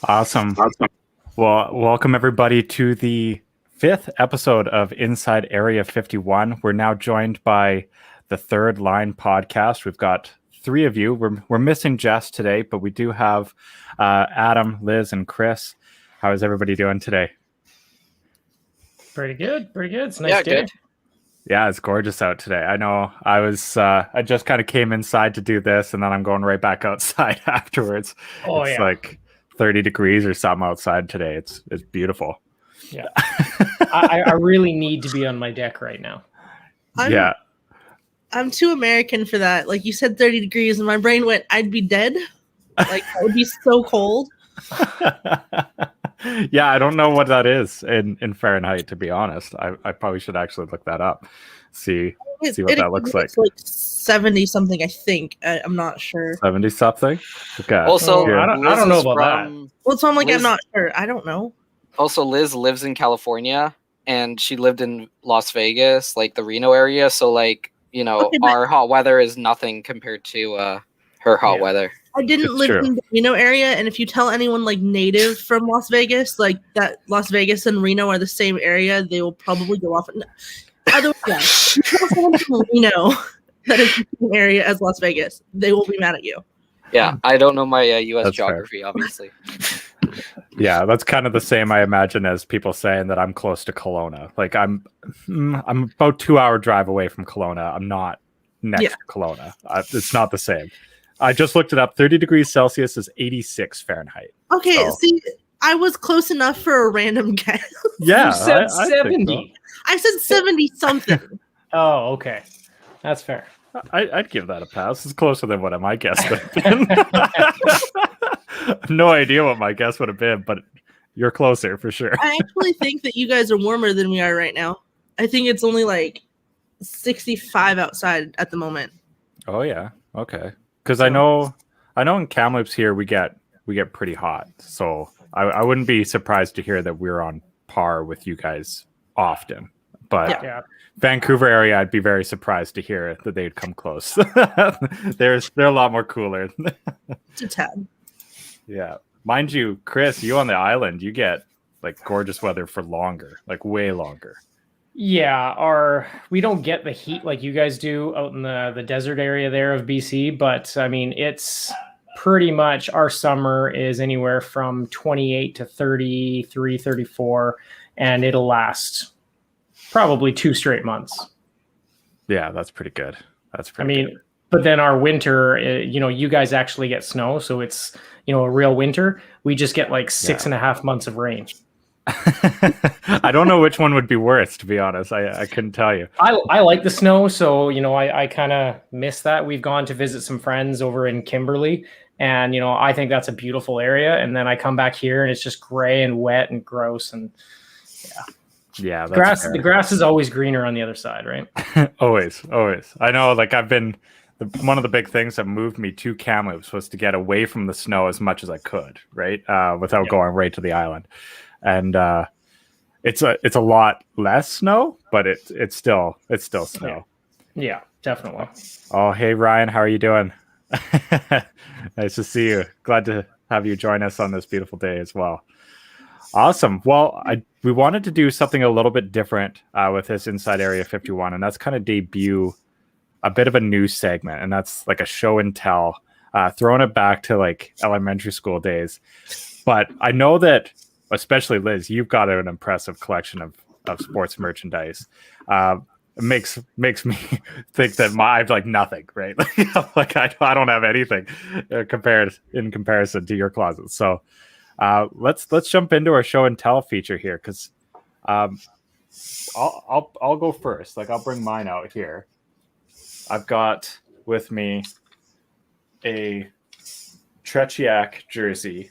Awesome. Well, welcome everybody to the 5th episode of Inside Area 51. We're now joined by the Third Line podcast. We've got 3 of you. We're missing Jess today, but we do have Adam, Liz, and Chris. How is everybody doing today? Pretty good. It's a nice day. Good. Yeah, it's gorgeous out today. I know. I just kind of came inside to do this, and then I'm going right back outside afterwards. Oh, it's yeah. like 30 degrees or something outside today. It's beautiful. Yeah. I really need to be on my deck right now. I'm too American for that. Like, you said 30 degrees and my brain went, I'd be dead. Like, that would be so cold. Yeah, I don't know what that is in Fahrenheit, to be honest. I probably should actually look that up. See what that looks like. It's like 70 something, I think. I'm not sure. 70 something? Okay. Also, I don't know about that. Well, so I'm like, Liz- I'm not sure. I don't know. Also, Liz lives in California, and she lived in Las Vegas, like the Reno area. So, like, you know, Okay, but- our hot weather is nothing compared to her hot Yeah. weather. I didn't It's live true. in the Reno area, and if you tell anyone like native from Las Vegas, like that Las Vegas and Reno are the same area, they will probably go off. Otherwise, you tell someone from Reno that is the same area as Las Vegas, they will be mad at you. Yeah, I don't know my U.S. That's fair. geography, obviously. Yeah, that's kind of the same, I imagine, as people saying that I'm close to Kelowna. Like, I'm about 2-hour drive away from Kelowna. I'm not next to Kelowna. It's not the same. I just looked it up. 30 degrees Celsius is 86 Fahrenheit. Okay, So- see, I was close enough for a random guess. Yeah, You said I think 70. I said 70 something. Oh, okay. That's fair. so. I'd give that a pass. It's closer than what my guess would have been. I have no idea what my guess would have been, but you're closer for sure. I actually think that you guys are warmer than we are right now. I think it's only like 65 outside at the moment. Oh yeah, okay. Because I know in Kamloops here we get pretty hot, so I wouldn't be surprised to hear that we're on par with you guys often. But Yeah. Vancouver area, I'd be very surprised to hear that they'd come close. They're a lot more cooler. It's a tad. Yeah, mind you, Chris, you on the island, you get like gorgeous weather for longer, like way longer. Yeah, we don't get the heat like you guys do out in the desert area there of BC, but I mean, it's pretty much our summer is anywhere from 28 to 33, 34, and it'll last probably 2 straight months. Yeah, that's pretty good. That's I pretty mean, good. But then our winter, you guys actually get snow, so it's a real winter. We just get like 6.5 months of rain. I don't know which one would be worse, to be honest. I couldn't tell you. I like the snow, so I kind of miss that. We've gone to visit some friends over in Kimberly, and I think that's a beautiful area. And then I come back here, and it's just gray and wet and gross, and yeah, that's grass. fair. The grass is always greener on the other side, right? always. I know. Like one of the big things that moved me to Kamloops was to get away from the snow as much as I could, right, without going right to the island. And it's a lot less snow, but it's still snow. Yeah, definitely. Oh, hey Ryan, how are you doing? Nice to see you. Glad to have you join us on this beautiful day as well. Awesome. Well, we wanted to do something a little bit different with this Inside Area 51, and that's kind of debut a bit of a new segment, and that's like a show and tell, throwing it back to like elementary school days. But I know that, especially Liz, you've got an impressive collection of sports merchandise. It makes me think that I have like nothing, right? Like I don't have anything in comparison to your closet. So let's jump into our show and tell feature here, because I'll go first. Like I'll bring mine out here. I've got with me a Tretiak jersey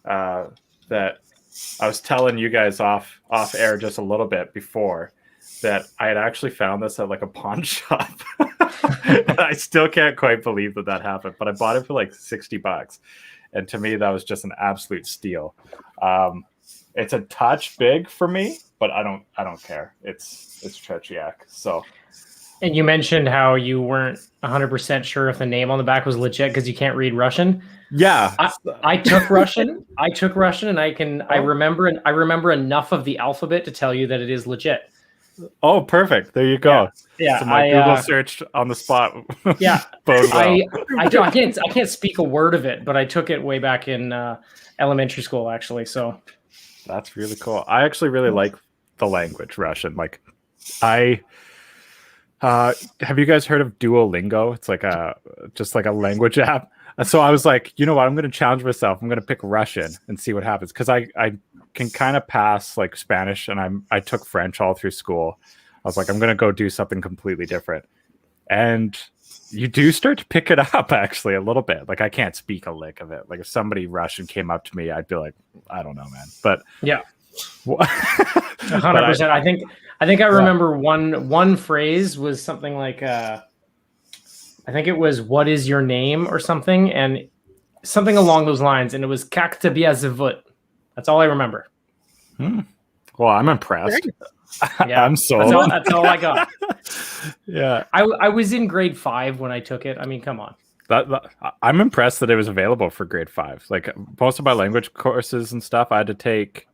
that I was telling you guys off air just a little bit before that I had actually found this at like a pawn shop. And I still can't quite believe that happened, but I bought it for like $60. And to me, that was just an absolute steal. It's a touch big for me, but I don't care. It's Tretiak. So. And you mentioned how you weren't 100% sure if the name on the back was legit because you can't read Russian. Yeah, I took Russian. And I remember enough of the alphabet to tell you that it is legit. Oh, perfect. There you go. Yeah. So my Google search on the spot. Yeah. Well. I can't speak a word of it, but I took it way back in elementary school, actually. So that's really cool. I actually really like the language Russian. Like have you guys heard of Duolingo? It's like just like a language app. So I was like, you know what? I'm going to challenge myself. I'm going to pick Russian and see what happens, because I can kind of pass like Spanish, and I took French all through school. I was like, I'm going to go do something completely different, and you do start to pick it up actually a little bit. Like I can't speak a lick of it. Like if somebody Russian came up to me, I'd be like, I don't know, man. But yeah, 100%. I think I remember one phrase was something like, I think it was "What is your name?" or something, and something along those lines, and it was "Kak tebya zavut." That's all I remember. Well, I'm impressed. Yeah, I'm sold. That's all I got. Yeah, I was in grade 5 when I took it. I mean, come on. I'm impressed that it was available for grade 5. Like most of my language courses and stuff, I had to take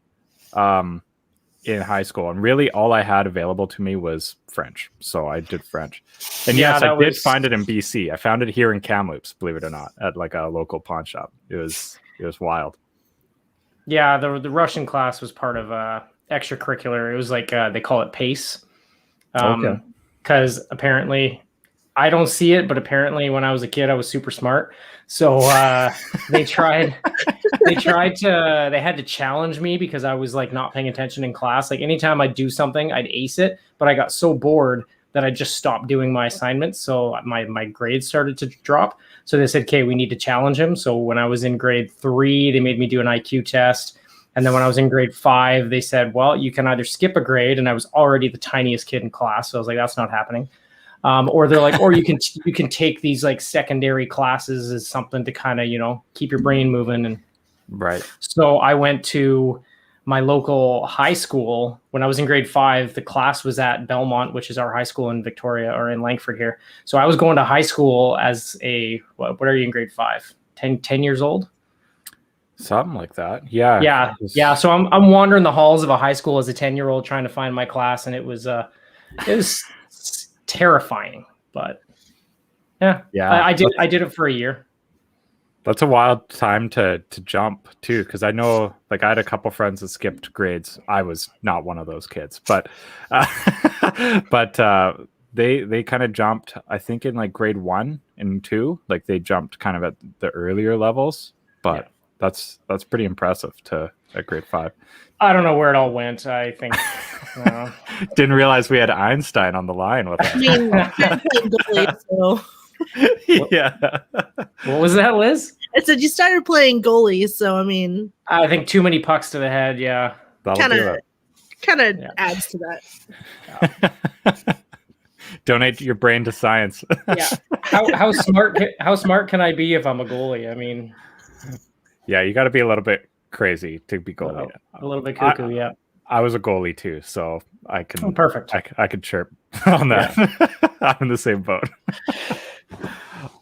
in high school, and really all I had available to me was French, so I did French. And yes, I did find it in BC. I found it here in Kamloops, believe it or not, at like a local pawn shop. It was wild. Yeah, the Russian class was part of extracurricular. It was like they call it PACE, because apparently I don't see it, but apparently when I was a kid I was super smart. So they had to challenge me because I was like not paying attention in class. Like anytime I'd do something, I'd ace it, but I got so bored that I just stopped doing my assignments. So my grades started to drop. So they said, okay, we need to challenge him. So when I was in grade 3, they made me do an IQ test. And then when I was in grade 5, they said, well, you can either skip a grade. And I was already the tiniest kid in class. So I was like, that's not happening. Or they're like, or you can take these like secondary classes as something to kind of, keep your brain moving. And right. So I went to my local high school when I was in grade 5. The class was at Belmont, which is our high school in Victoria or in Langford here. So I was going to high school as what are you in grade 5? 10 years old? Something like that. Yeah. Yeah. So I'm wandering the halls of a high school as a 10-year-old trying to find my class. And it was terrifying, but yeah. I did it for a year. That's a wild time to jump too, because I know like I had a couple friends that skipped grades. I was not one of those kids, but they kind of jumped, I think, in like grade 1 and 2, like they jumped kind of at the earlier levels, but that's pretty impressive to at grade 5. I don't know where it all went. I think Didn't realize we had Einstein on the line with I us. mean, I'm playing goalie, so Yeah. what was that, Liz? I said you started playing goalie, so I mean, I think too many pucks to the head. Yeah. That'll do kind of Yeah. adds to that. it. Donate your brain to science. Yeah. How smart can I be if I'm a goalie? I mean, Yeah, you got to be a little bit crazy to be goalie. a little bit cuckoo. Yeah. I was a goalie too, so I can Oh, perfect. I could chirp on that. I'm in the same boat.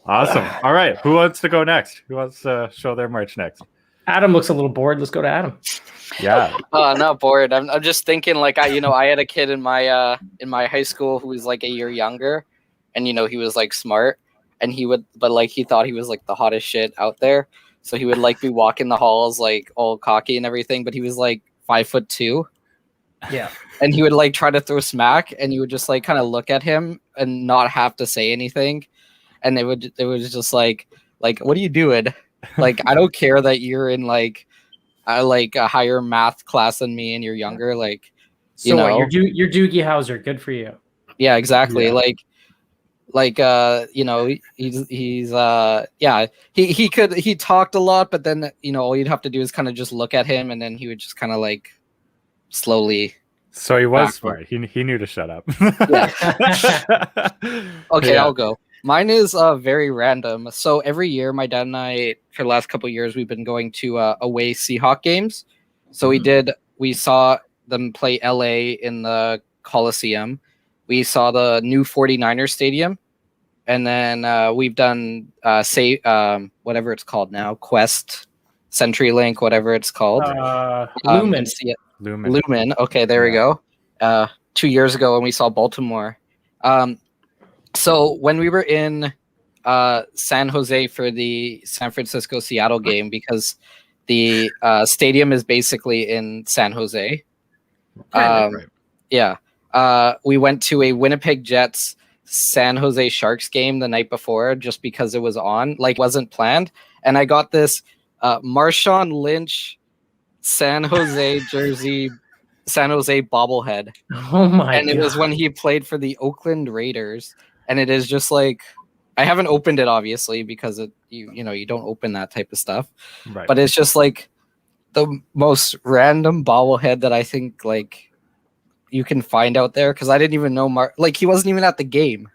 Awesome. All right, who wants to go next? Who wants to show their merch next? Adam looks a little bored. Let's go to Adam. Yeah. Not bored. I'm just thinking like I had a kid in my high school who was like a year younger, and he was like smart, and he thought he was like the hottest shit out there. So he would like be walking the halls like all cocky and everything, but he was like 5'2". Yeah. And he would like try to throw smack, and you would just like kind of look at him and not have to say anything, and it was just like what are you doing? Like, I don't care that you're in like a higher math class than me and you're younger. Like, So what, you're Doogie Howser. Good for you. yeah, exactly. Yeah. He talked a lot, but then all you'd have to do is kind of just look at him, and then he would just kind of like slowly. So he was Backward. smart. He knew to shut up. Okay, Yeah. I'll go. Mine is very random. So every year, my dad and I, for the last couple of years, we've been going to away Seahawk games. So we saw them play LA in the Coliseum. We saw the new 49ers stadium. And then we've done whatever it's called now, Quest, CenturyLink, whatever it's called. Lumen. Lumen. Okay, there we go. 2 years ago when we saw Baltimore. So when we were in San Jose for the San Francisco-Seattle game, because the stadium is basically in San Jose. Yeah. We went to a Winnipeg Jets San Jose Sharks game the night before just because it was on, like wasn't planned. And I got this Marshawn Lynch San Jose jersey, San Jose bobblehead. Oh my And it was when he played for the Oakland Raiders. And it is just like, I haven't opened it obviously because you don't open that type of stuff. Right. But it's just like the most random bobblehead that I think like you can find out there, because I didn't even know he wasn't even at the game.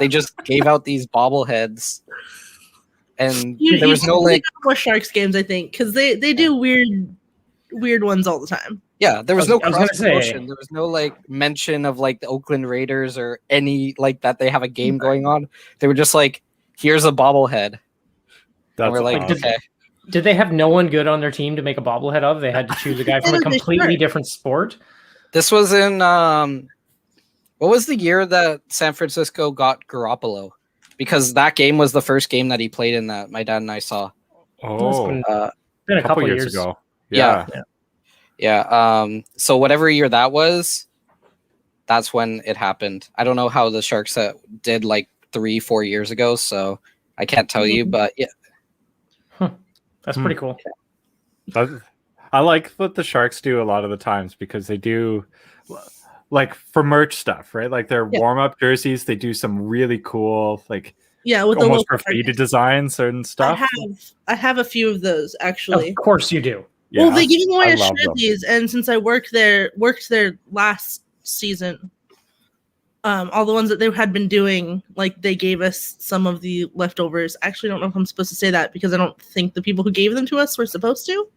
They just gave out these bobbleheads, and there was no like more Sharks games, I think, because they do weird ones all the time. Yeah, there was no I was gonna cross say- promotion. There was no like mention of like the Oakland Raiders or any like that they have a game going on. They were just like, here's a bobblehead. That's And we're like, awesome. okay. Did they have no one good on their team to make a bobblehead of? They had to choose a guy from a completely different sport. This was in what was the year that San Francisco got Garoppolo? Because that game was the first game that he played in that my dad and I saw. Oh, Been a couple years ago. Yeah. So whatever year that was, that's when it happened. I don't know how the Sharks did like 3-4 years ago, so I can't tell you, but yeah. That's pretty cool. I like what the Sharks do a lot of the times because they do like for merch stuff, right? Like their warm-up jerseys, they do some really cool like With almost the graffiti designs and stuff. I have a few of those actually. Of course you do. Yeah, Well, they give away I a love them. jerseys, and since I worked there last season, all the ones that they had been doing, like they gave us some of the leftovers. Actually, I don't know if I'm supposed to say that because I don't think the people who gave them to us were supposed to.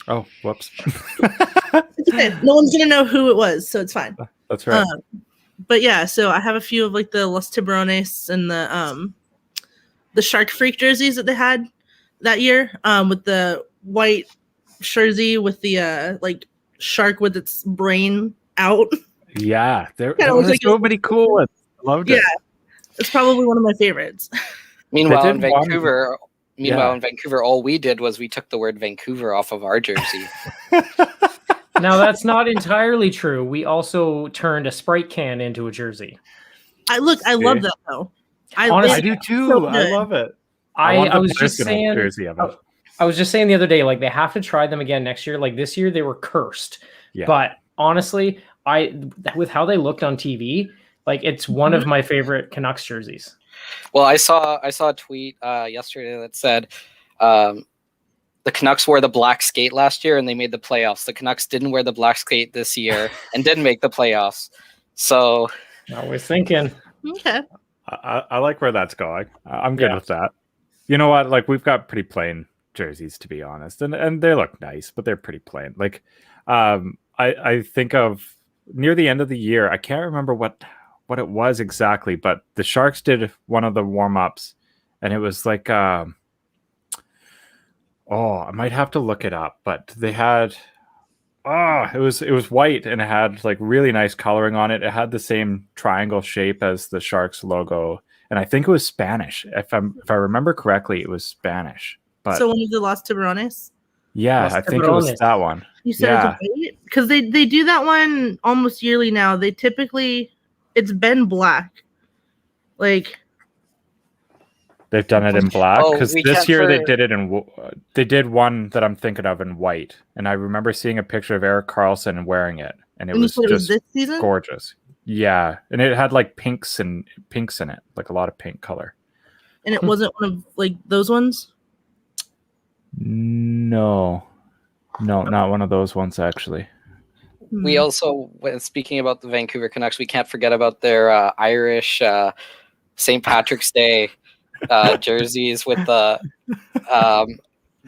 Oh, whoops. It's okay. No one's gonna know who it was, so it's fine. That's right. But yeah, so I have a few of like the Los Tiburones and the Shark Freak jerseys that they had that year, with the white jersey with the like shark with its brain out. Yeah, there Yeah, it were looks like so many cool ones. Loved it. It's probably one of my favrites. Meanwhile, in did one- Vancouver, all we did was we took the word Vancouver off of our jersey. Now that's not entirely true. We also turned a Sprite can into a jersey. I love that though. Honestly, I do too. so I good. love it. I want the was just personal saying. jersey of it. I was just saying the other day, like they have to try them again next year. Like this year, they were cursed. Yeah. But honestly, with how they looked on TV, like it's one of my favorite Canucks jerseys. Well, I saw a tweet yesterday that said the Canucks wore the black skate last year and they made the playoffs. The Canucks didn't wear the black skate this year and didn't make the playoffs. So I was thinking. Okay. I like where that's going. I'm good with that. You know what? Like we've got pretty plain jerseys, to be honest, and they look nice, but they're pretty plain. Like I think of near the end of the year, I can't remember what it was exactly, but the Sharks did one of the warm-ups and it was like I might have to look it up, but they had it was white and it had like really nice coloring on it. It had the same triangle shape as the Sharks logo, and I think it was Spanish. If I remember correctly, it was Spanish. But So one of the Los Tiburones. yeah, Los I think it was Tiburones. that one. You said Yeah. it's white? Because they do that one almost yearly now. They typically it's been black. Like They've done it in black Oh, because we this can't year they for- did it in. They did one that I'm thinking of in white, and I remember seeing a picture of Erik Karlsson wearing it, and it and you was said it was just this season? gorgeous. Yeah, and it had like pinks in it, like a lot of pink color. And it wasn't one of like those ones? No, not one of those ones actually. we also, when speaking about the Vancouver Canucks, we can't forget about their Irish St. Patrick's Day jerseys with the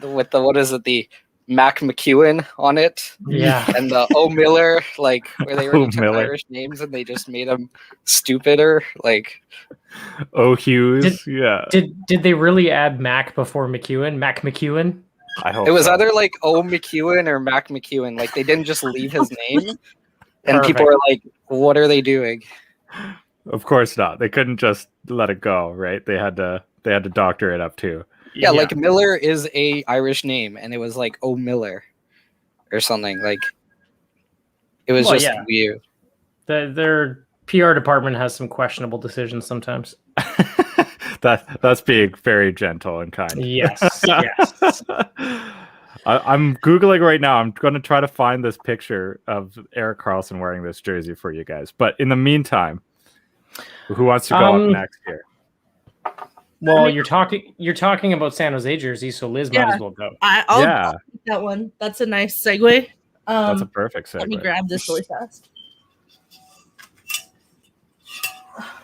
what is it, the Mac McEwen on it, Yeah. and the O Miller, like where they were took Miller. Irish names and they just made them stupider. Like Oh, Hughes. Yeah, Did they really add Mac before McEwen? Mac McEwen? I hope it was so. either like O McEwen or Mac McEwen. Like they didn't just leave his name, and Perfect. people were like, "What are they doing?" Of course not. They couldn't just let it go, right? They had to doctor it up too. Yeah, like Miller is a Irish name, and it was like O Miller or something. Like it was Well, just yeah. weird. Their PR department has some questionable decisions sometimes. That's being very gentle and kind. Yes. Yes. I'm Googling right now. I'm going to try to find this picture of Erik Karlsson wearing this jersey for you guys. But in the meantime, who wants to go up next here? Well, you're talking about San Jose jerseys, so Liz might Yeah. as well go. I'll Yeah, take that one. That's a nice segue. that's a perfect Let me segue. grab this really fast.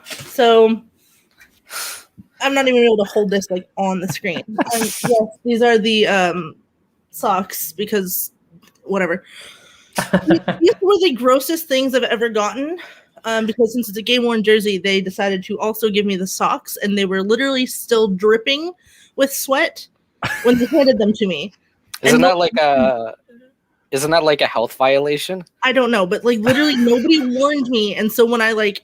So I'm not even able to hold this like on the screen. Yes, these are the socks because whatever. These were the grossest things I've ever gotten. Because since it's a game worn jersey, they decided to also give me the socks, and they were literally still dripping with sweat when they handed them to me. Isn't And that like a health violation? I don't know, but like literally nobody warned me, and so when I like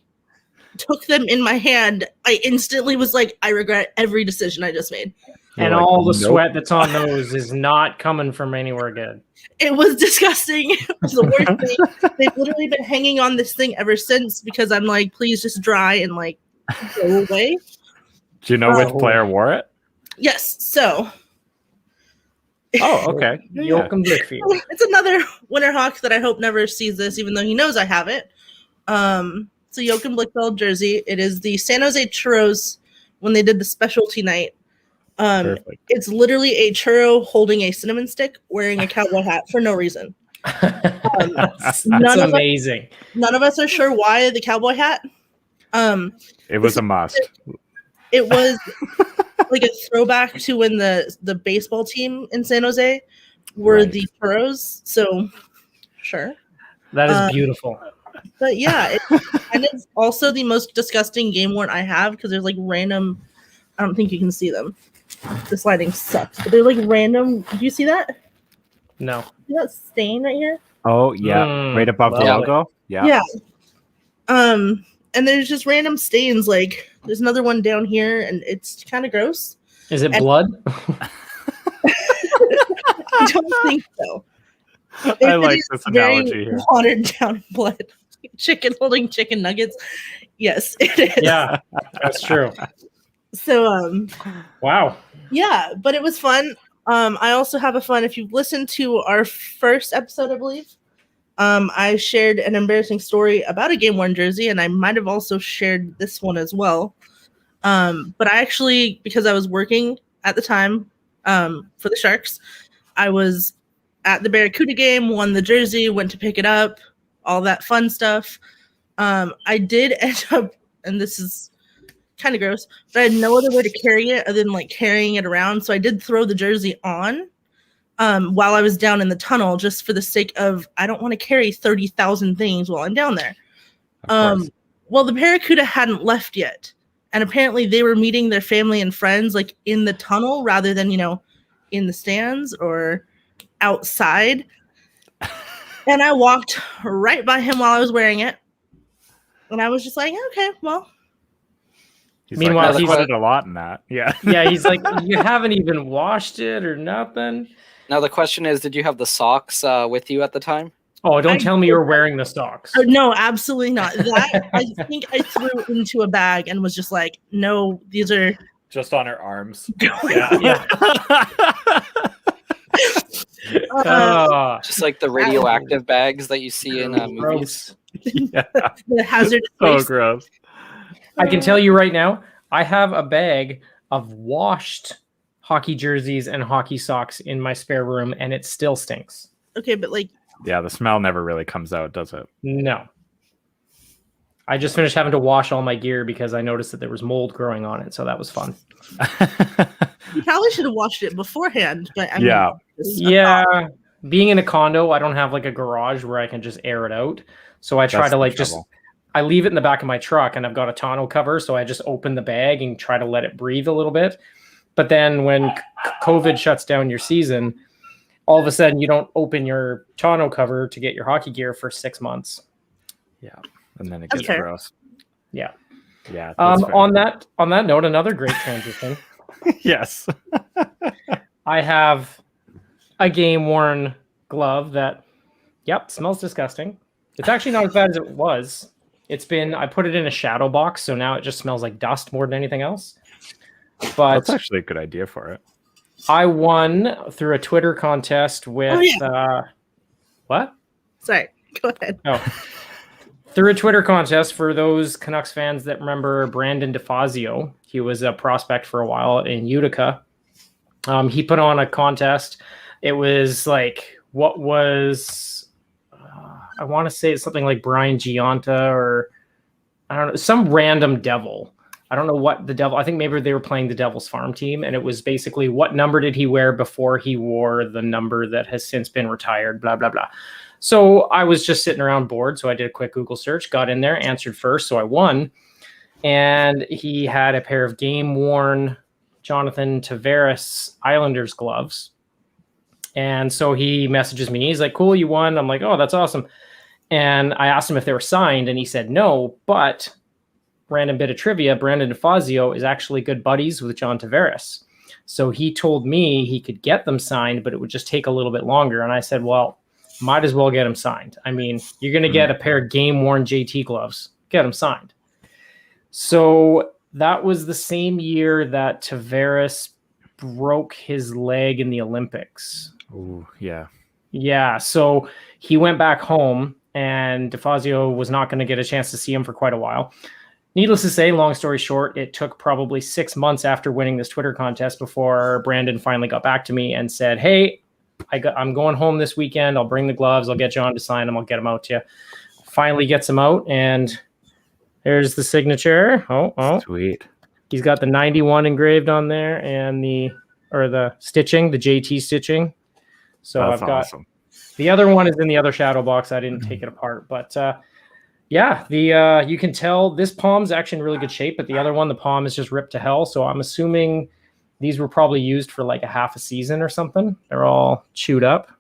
took them in my hand, I instantly was like, I regret every decision I just made. And You're like, all the nope. sweat that's on those is not coming from anywhere good. It was disgusting. It was the worst thing. They've literally been hanging on this thing ever since because I'm like, please just dry and like go away. Do you know which player wore it? Yes, so Oh, okay. Yeah. Joachim Blichfield. it's another Winterhawk that I hope never sees this, even though he knows I have it. It's a Joachim Blichfeld jersey. It is the San Jose Churros when they did the specialty night. Perfect. It's literally a churro holding a cinnamon stick, wearing a cowboy hat for no reason. That's None of amazing. None of us are sure why the cowboy hat. It was a must. It was like a throwback to when the baseball team in San Jose were Right. the Churros. So, sure. That is beautiful. But yeah, and it's also the most disgusting game worn I have because there's like random. I don't think you can see them. This lighting sucks, but they're like random. Do you see that? No. See that stain right here? Oh yeah, right above the lovely. logo. Yeah. Yeah. And there's just random stains. Like there's another one down here, and it's kind of gross. Is it And- blood? I don't think so. I like It is this very analogy here. watered down blood. chicken holding chicken nuggets. Yes, it is. Yeah, that's true. So Wow. yeah, but it was fun. I also have a fun. If you've listened to our first episode, I believe, I shared an embarrassing story about a game worn jersey, and I might have also shared this one as well. But I actually, because I was working at the time for the Sharks, I was at the Barracuda game, won the jersey, went to pick it up, all that fun stuff. I did end up, and this is kind of gross, but I had no other way to carry it other than like carrying it around. So I did throw the jersey on while I was down in the tunnel, just for the sake of I don't want to carry 30,000 things while I'm down there. Well, the Barracuda hadn't left yet, and apparently they were meeting their family and friends like in the tunnel rather than in the stands or outside. And I walked right by him while I was wearing it, and I was just like, okay, well. Meanwhile, he's he's put it a lot in that. Yeah. Yeah, he's like, you haven't even washed it or nothing. Now the question is, did you have the socks with you at the time? Oh, don't tell me you're wearing the socks. Oh, no, absolutely not. That I think I threw into a bag and was just like, no, these are Just on her arms. Yeah. Just like the radioactive bags that you see in movies. Gross. Yeah. the hazard. So gross. I can tell you right now, I have a bag of washed hockey jerseys and hockey socks in my spare room, and it still stinks. Okay, but like, Yeah, the smell never really comes out, does it? No. I just finished having to wash all my gear because I noticed that there was mold growing on it, so that was fun. you probably should have washed it beforehand. But I mean, Yeah. just a Yeah, thought. being in a condo, I don't have like a garage where I can just air it out. So I try That's to the like just trouble. I leave it in the back of my truck, and I've got a tonneau cover, so I just open the bag and try to let it breathe a little bit. But then when COVID shuts down your season, all of a sudden you don't open your tonneau cover to get your hockey gear for 6 months. Yeah. And then it gets Okay. gross. Yeah. Yeah. that's fair. On that note, another great transition. Yes. I have a game worn glove that, smells disgusting. It's actually not as bad as it was. I put it in a shadow box, so now it just smells like dust more than anything else. But That's actually a good idea for it. I won through a Twitter contest with what? Sorry, go ahead. Oh, through a Twitter contest for those Canucks fans that remember Brandon DeFazio. He was a prospect for a while in Utica. He put on a contest. It was like, what was, I want to say it's something like Brian Giunta or I don't know, some random devil. I don't know what the devil, I think maybe they were playing the Devil's Farm team, and it was basically what number did he wear before he wore the number that has since been retired, blah, blah, blah. So I was just sitting around bored, so I did a quick Google search, got in there, answered first, so I won. And he had a pair of game-worn Jonathan Tavares Islanders gloves. And so he messages me. He's like, cool, you won. I'm like, oh, that's awesome. And I asked him if they were signed, and he said no, but random bit of trivia, Brandon DeFazio is actually good buddies with John Tavares. So he told me he could get them signed, but it would just take a little bit longer. And I said, well, might as well get them signed. I mean, you're going to get a pair of game-worn JT gloves. Get them signed. So that was the same year that Tavares broke his leg in the Olympics. Ooh, yeah. Yeah, so he went back home, and DeFazio was not going to get a chance to see him for quite a while. Needless to say, long story short, it took probably 6 months after winning this Twitter contest before Brandon finally got back to me and said, hey, I'm going home this weekend. I'll bring the gloves. I'll get John to sign them. I'll get them out to you. Finally gets them out, and there's the signature. Oh, Sweet. he's got the 91 engraved on there and the stitching, the JT stitching. So That's I've got awesome. the other one is in the other shadow box. I didn't take it apart, but you can tell this palm's actually in really good shape, but the other one, the palm is just ripped to hell. So I'm assuming these were probably used for like a half a season or something. They're all chewed up.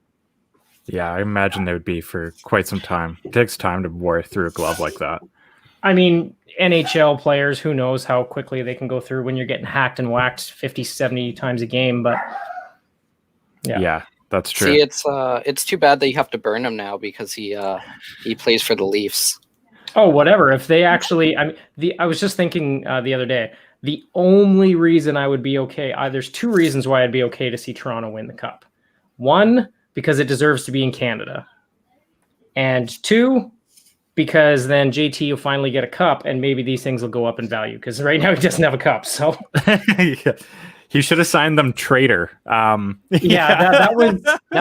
Yeah, I imagine they would be for quite some time. It takes time to wear through a glove like that. I mean, NHL players, who knows how quickly they can go through when you're getting hacked and whacked 50, 70 times a game. But Yeah, that's true. See, it's too bad that you have to burn him now because he plays for the Leafs. Oh, whatever. If they actually, I was just thinking the other day. The only reason I would be okay, there's two reasons why I'd be okay to see Toronto win the cup. One, because it deserves to be in Canada, and two, because then JT will finally get a cup, and maybe these things will go up in value. Because right now he doesn't have a cup, so He should have signed them traitor. that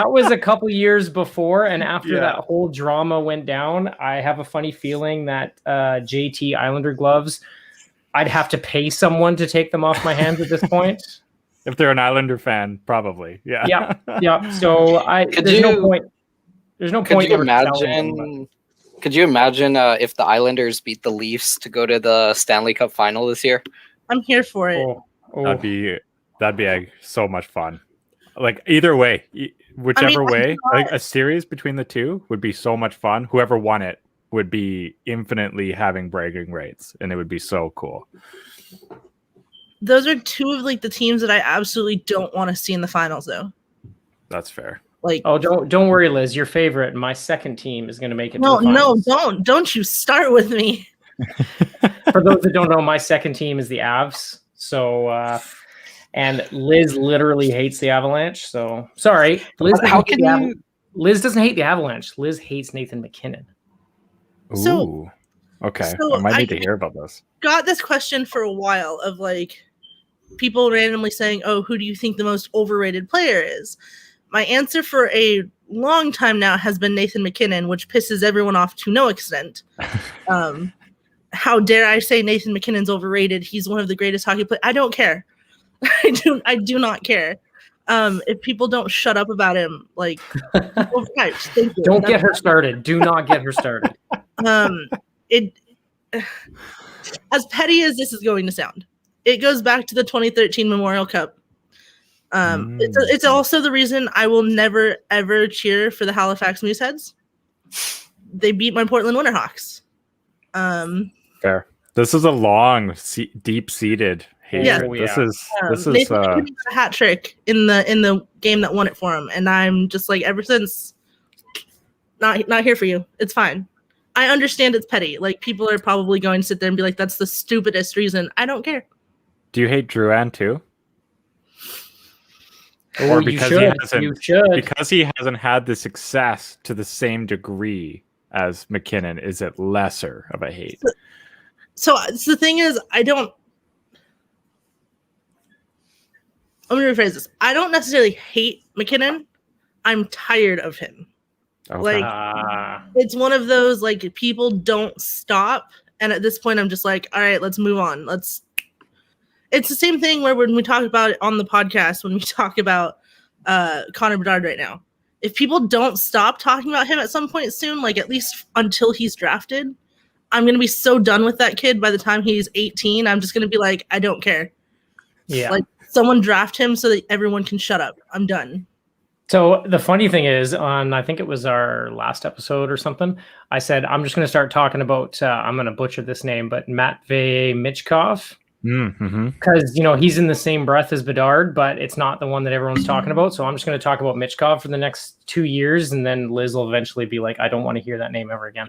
was a couple years before, and after that whole drama went down, I have a funny feeling that JT Islander gloves, I'd have to pay someone to take them off my hands at this point. If they're an Islander fan, probably. Yeah. Yeah. So there's no point. There's no point. Could you imagine if the Islanders beat the Leafs to go to the Stanley Cup final this year? I'm here for it. That'd be so much fun. Like either way, whichever way, like a series between the two would be so much fun. Whoever won it would be infinitely having bragging rights, and it would be so cool. Those are two of like the teams that I absolutely don't want to see in the finals, though. That's fair. Like, don't worry, Liz. Your favorite, my second team, is going to make it. No, don't you start with me. For those that don't know, my second team is the Avs. So, and Liz literally hates the Avalanche. So sorry, Liz. Liz doesn't hate the Avalanche. Liz hates Nathan MacKinnon. Ooh. Okay. I might need to hear about this. Got this question for a while of like people randomly saying, "Oh, who do you think the most overrated player is?" My answer for a long time now has been Nathan MacKinnon, which pisses everyone off to no extent. How dare I say Nathan MacKinnon's overrated? He's one of the greatest hockey players. I don't care. I do not care. If people don't shut up about him, like, don't get her started. Do not get her started. As petty as this is going to sound, it goes back to the 2013 Memorial Cup. It's also the reason I will never ever cheer for the Halifax Mooseheads. They beat my Portland Winterhawks. Fair. This is a long, deep-seated hatred. Yeah. This is Nathan MacKinnon got a hat trick in the game that won it for him, and I'm just like, ever since, not here for you. It's fine. I understand it's petty. Like, people are probably going to sit there and be like, "That's the stupidest reason." I don't care. Do you hate Drouin too? Or because he hasn't had the success to the same degree as MacKinnon, is it lesser of a hate? So the thing is, let me rephrase this. I don't necessarily hate MacKinnon. I'm tired of him. Okay. Like, it's one of those, like, people don't stop. And at this point, I'm just like, all right, let's move on. It's the same thing where when we talk about it on the podcast, when we talk about Connor Bedard right now, if people don't stop talking about him at some point soon, like at least until he's drafted, I'm going to be so done with that kid by the time he's 18. I'm just going to be like, I don't care. Yeah. Like, someone draft him so that everyone can shut up. I'm done. So the funny thing is, I think it was our last episode or something, I said, I'm just going to start talking about, I'm going to butcher this name, but Matvei Michkov. Because he's in the same breath as Bedard, but it's not the one that everyone's talking about. So I'm just going to talk about Michkov for the next 2 years, and then Liz will eventually be like, I don't want to hear that name ever again.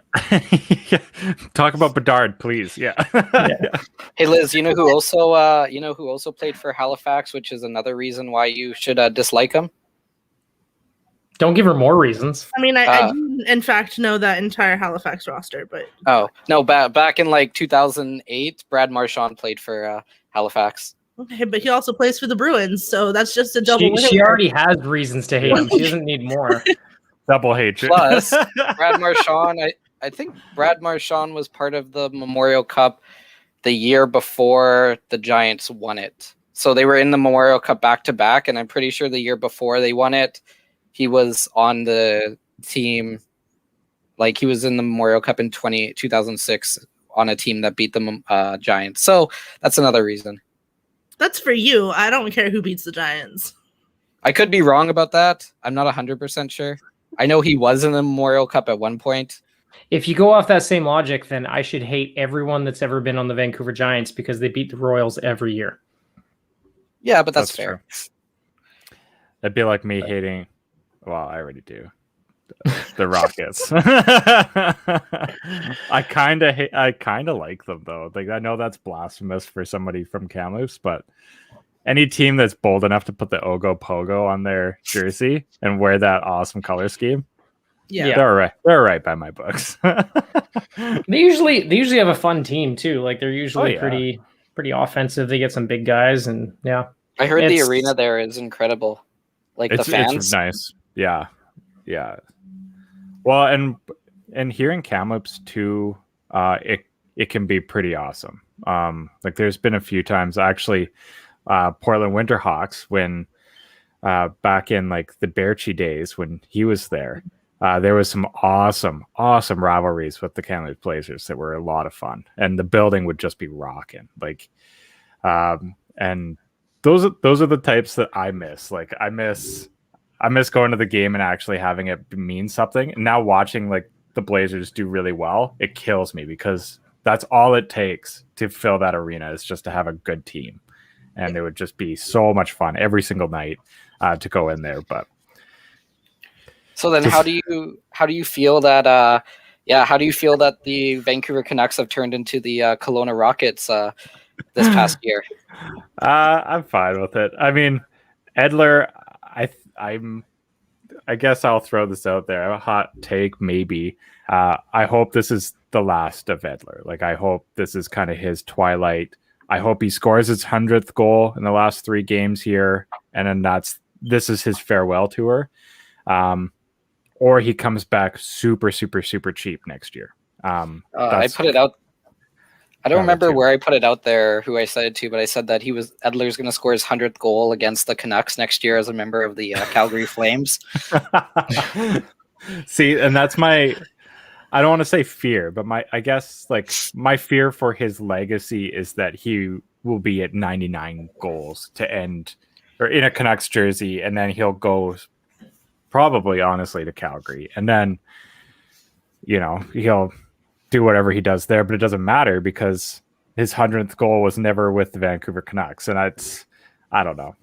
Talk about Bedard, please. Yeah. Hey Liz, you know who also played for Halifax, which is another reason why you should dislike him? Don't give her more reasons. I mean, I do, in fact, know that entire Halifax roster, but... Oh, no, back in, 2008, Brad Marchand played for Halifax. Okay, but he also plays for the Bruins, so that's just a double... She already has reasons to hate him. She doesn't need more. Double hatred. Plus, Brad Marchand, I think Brad Marchand was part of the Memorial Cup the year before the Giants won it. So they were in the Memorial Cup back-to-back, and I'm pretty sure the year before they won it, he was on the team, he was in the Memorial Cup in 2006 on a team that beat the Giants. So that's another reason. That's for you. I don't care who beats the Giants. I could be wrong about that. I'm not 100% sure. I know he was in the Memorial Cup at one point. If you go off that same logic, then I should hate everyone that's ever been on the Vancouver Giants because they beat the Royals every year. Yeah, but that's fair. True. That'd be like me hating... Well, I already do. the Rockets. I kind of like them though. Like I know that's blasphemous for somebody from Kamloops, but any team that's bold enough to put the Ogo Pogo on their jersey and wear that awesome color scheme, Yeah. they're right. They're right by my books. They usually have a fun team too. Like they're usually yeah. pretty offensive. They get some big guys, and yeah. I heard the It's- arena there is incredible. Like the fans. It's nice. Yeah. Yeah. Well, and here in Kamloops too, it can be pretty awesome. Like there's been a few times actually, Portland Winterhawks when back in like the Bearchi days when he was there, there was some awesome rivalries with the Kamloops Blazers that were a lot of fun, and the building would just be rocking. Like, and those are the types that I miss. Like I miss going to the game and actually having it mean something. And now watching like the Blazers do really well, it kills me because that's all it takes to fill that arena is just to have a good team. And it would just be so much fun every single night to go in there. But So then how do you feel that how do you feel that the Vancouver Canucks have turned into the Kelowna Rockets this past year? I'm fine with it. I mean, Edler, I guess I'll throw this out there. A hot take, maybe. I hope this is the last of Edler. Like, I hope this is kind of his twilight. I hope he scores his 100th goal in the last 3 games here, and then this is his farewell tour. Or he comes back super, super, super cheap next year. I put it out. I don't remember where I put it out there, who I said it to, but I said that Edler's going to score his 100th goal against the Canucks next year as a member of the Calgary Flames. See, and that's I don't want to say fear, but I guess like my fear for his legacy is that he will be at 99 goals to end, or in a Canucks jersey, and then he'll go probably honestly to Calgary, and then he'll do whatever he does there, but it doesn't matter because his 100th goal was never with the Vancouver Canucks, and I don't know.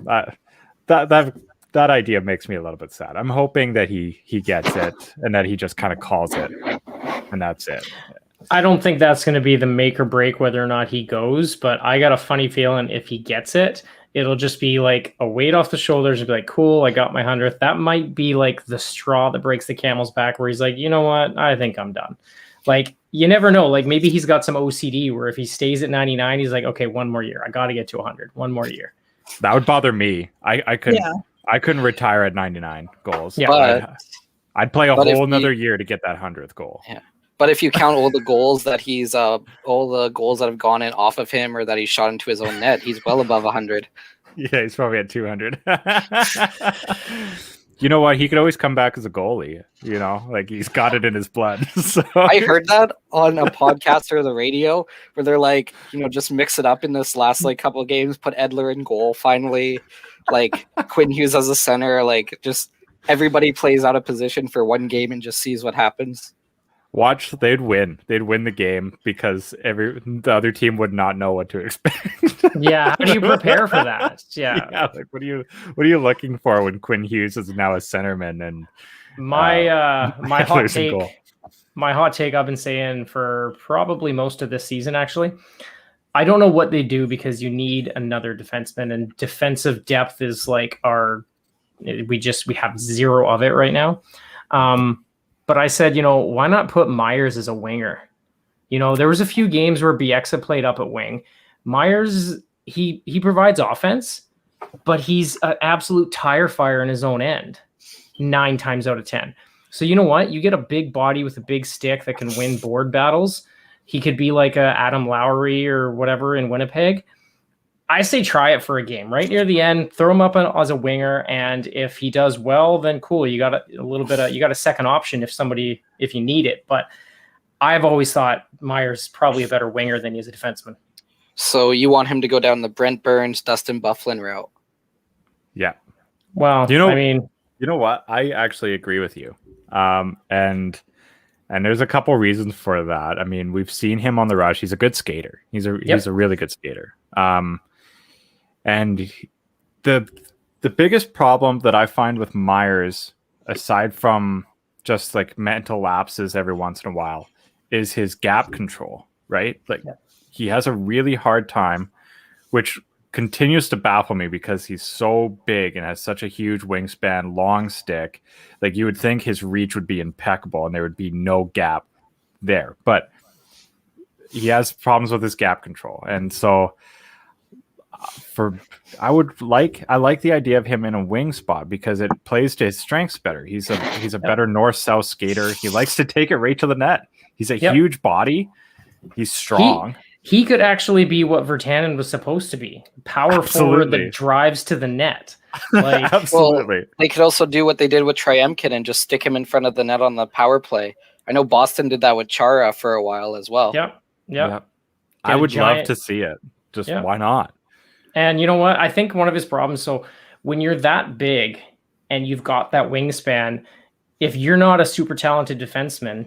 That idea makes me a little bit sad. I'm hoping that he gets it and that he just kind of calls it, and that's it. I don't think that's going to be the make or break whether or not he goes, but I got a funny feeling if he gets it, it'll just be like a weight off the shoulders and be like, cool, I got my 100th. That might be like the straw that breaks the camel's back where he's like, you know what? I think I'm done. Like, you never know. Like, maybe he's got some OCD where if he stays at 99, he's like, okay, one more year. I got to get to 100. One more year. That would bother me. I couldn't retire at 99 goals. Yeah. But, I'd play a whole another year to get that 100th goal. Yeah. But if you count all the goals that all the goals that have gone in off of him or that he shot into his own net, he's well above 100. Yeah, he's probably at 200. You know what? He could always come back as a goalie. Like he's got it in his blood. So. I heard that on a podcast or the radio where they're like, just mix it up in this last couple of games, put Edler in goal finally, like Quinn Hughes as a center, like just everybody plays out of position for one game and just sees what happens. Watch, they'd win. They'd win the game because the other team would not know what to expect. Yeah, how do you prepare for that? Yeah, like what are you looking for when Quinn Hughes is now a centerman and my hot take I've been saying for probably most of this season actually. I don't know what they do because you need another defenseman, and defensive depth is like we have zero of it right now. But I said, why not put Myers as a winger? There was a few games where Bieksa played up at wing. Myers, he provides offense, but he's an absolute tire fire in his own end 9 times out of 10. So you know what? You get a big body with a big stick that can win board battles. He could be like a Adam Lowry or whatever in Winnipeg. I say try it for a game right near the end, throw him up as a winger. And if he does well, then cool. You got you got a second option if you need it. But I've always thought Myers is probably a better winger than he is a defenseman. So you want him to go down the Brent Burns, Dustin Byfuglien route? Yeah. Well, you know what? I actually agree with you. And there's a couple reasons for that. I mean, we've seen him on the Rush. He's a good skater. He's a really good skater. And the biggest problem that I find with Myers, aside from just like mental lapses every once in a while is his gap control, right? Like he has a really hard time, which continues to baffle me because he's so big and has such a huge wingspan, long stick. Like you would think his reach would be impeccable and there would be no gap there, but he has problems with his gap control. And so I like the idea of him in a wing spot because it plays to his strengths better. He's a better north-south skater. He likes to take it right to the net. He's a huge body. He's strong. He could actually be what Virtanen was supposed to be. Power forward that drives to the net. Like, Absolutely. Well, they could also do what they did with Tryemkin and just stick him in front of the net on the power play. I know Boston did that with Chara for a while as well. Yep. I would love to see it. Just why not? And you know what? I think one of his problems, so when you're that big and you've got that wingspan, if you're not a super talented defenseman,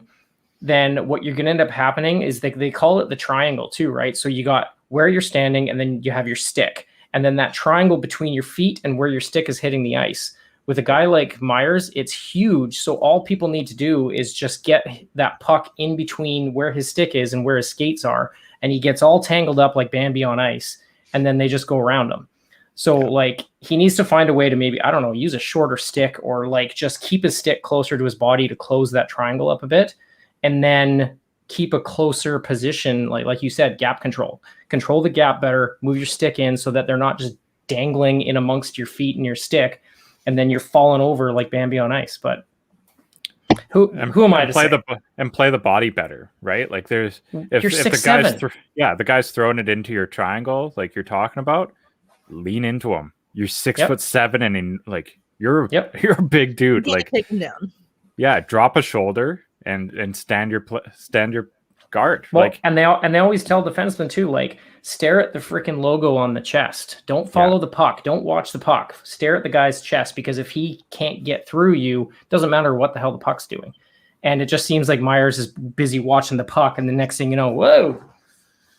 then what you're going to end up happening is they call it the triangle too, right? So you got where you're standing and then you have your stick. And then that triangle between your feet and where your stick is hitting the ice. With a guy like Myers, it's huge. So all people need to do is just get that puck in between where his stick is and where his skates are. And he gets all tangled up like Bambi on ice. And then they just go around him. So like he needs to find a way to maybe, I don't know, use a shorter stick or like just keep his stick closer to his body to close that triangle up a bit. And then keep a closer position, like you said, gap control. Control the gap better, move your stick in so that they're not just dangling in amongst your feet and your stick, and then you're falling over like Bambi on ice. But who am I to say? Play the body better, right? Like if the guy's throwing it into your triangle, like you're talking about, lean into him. You're 6'7" and you're a big dude. Like take him down. Yeah, drop a shoulder and stand your guard. Well, and they always tell defensemen too, like stare at the freaking logo on the chest. Don't follow the puck. Don't watch the puck. Stare at the guy's chest, because if he can't get through you, doesn't matter what the hell the puck's doing. And it just seems like Myers is busy watching the puck, and the next thing you know, whoa.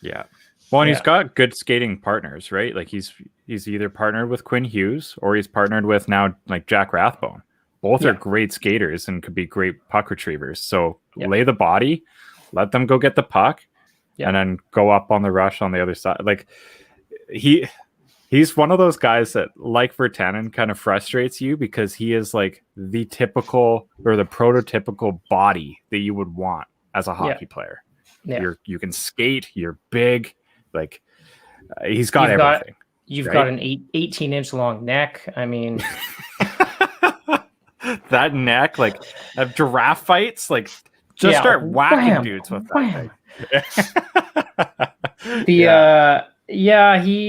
Yeah. Well, and he's got good skating partners, right? Like he's either partnered with Quinn Hughes or he's partnered with now like Jack Rathbone. Both are great skaters and could be great puck retrievers. So lay the body, let them go get the puck, and then go up on the rush on the other side. Like he's one of those guys that, like Virtanen, kind of frustrates you because he is like the typical or the prototypical body that you would want as a hockey player. Yeah. You can skate, you're big, like he's got everything. You've got an 18-inch long neck. I mean, that neck, like giraffe fights, like just start whacking dudes with that thing.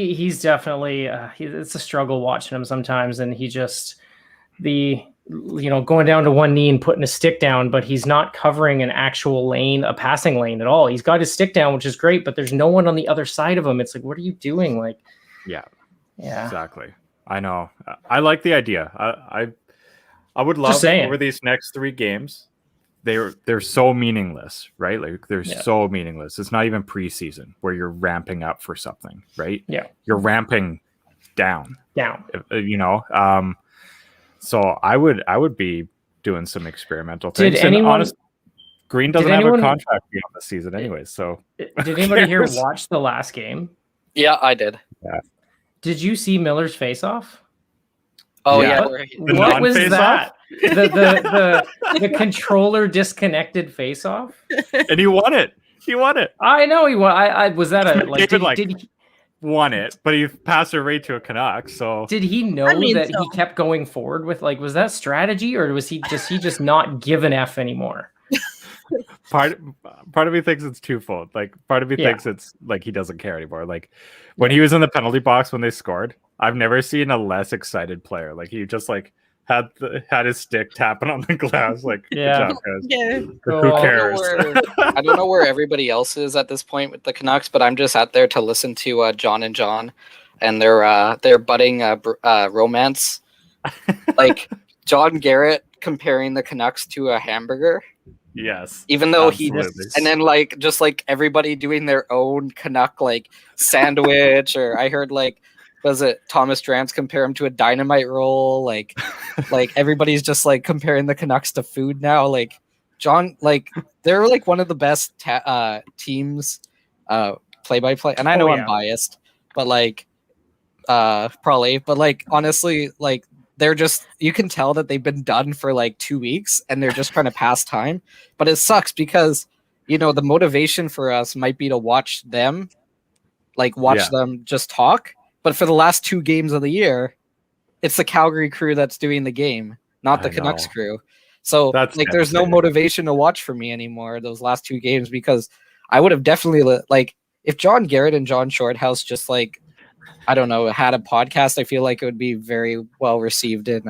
He's definitely it's a struggle watching him sometimes, and he just going down to one knee and putting a stick down, but he's not covering an actual lane, a passing lane at all. He's got his stick down, which is great, but there's no one on the other side of him. It's like, what are you doing? Like, yeah, exactly. I know. I like the idea. I would love over these next 3 games. They're so meaningless, right? Like they're so meaningless. It's not even preseason where you're ramping up for something, right? Yeah, you're ramping down. So I would be doing some experimental things. Green doesn't have a contract beyond the season anyways. So did anybody here watch the last game? Yeah, I did. Yeah. Did you see Miller's face-off? Oh yeah. What was that? The controller disconnected face-off, and he won it. I know he won. I was that a like? Did he won it? But he passed it right to a Canuck. So did he know that he kept going forward with was that strategy, or was he just not give an F anymore? Part of me thinks it's twofold. Like part of me thinks it's like he doesn't care anymore. Like when he was in the penalty box when they scored, I've never seen a less excited player. Like he just had his stick tapping on the glass. Like good job, guys. Who cares? I don't know where everybody else is at this point with the Canucks, but I'm just out there to listen to John and John and their budding romance. Like John Garrett comparing the Canucks to a hamburger. Yes. Even though and then just everybody doing their own Canuck sandwich, or I heard was it Thomas Drance compare him to a dynamite roll? Like everybody's just like comparing the Canucks to food now. Like John, like they're like one of the best teams, play by play. And I know I'm biased, but like, probably, but like honestly, like they're just, you can tell that they've been done for like 2 weeks and they're just trying to pass time. But it sucks because, you know, the motivation for us might be to watch them, like watch them just talk. But for the last 2 games of the year, it's the Calgary crew that's doing the game, not the Canucks crew. So That's like, there's no motivation to watch for me anymore those last 2 games, because I would have definitely like, if John Garrett and John Shorthouse just like, I don't know, had a podcast, I feel like it would be very well received in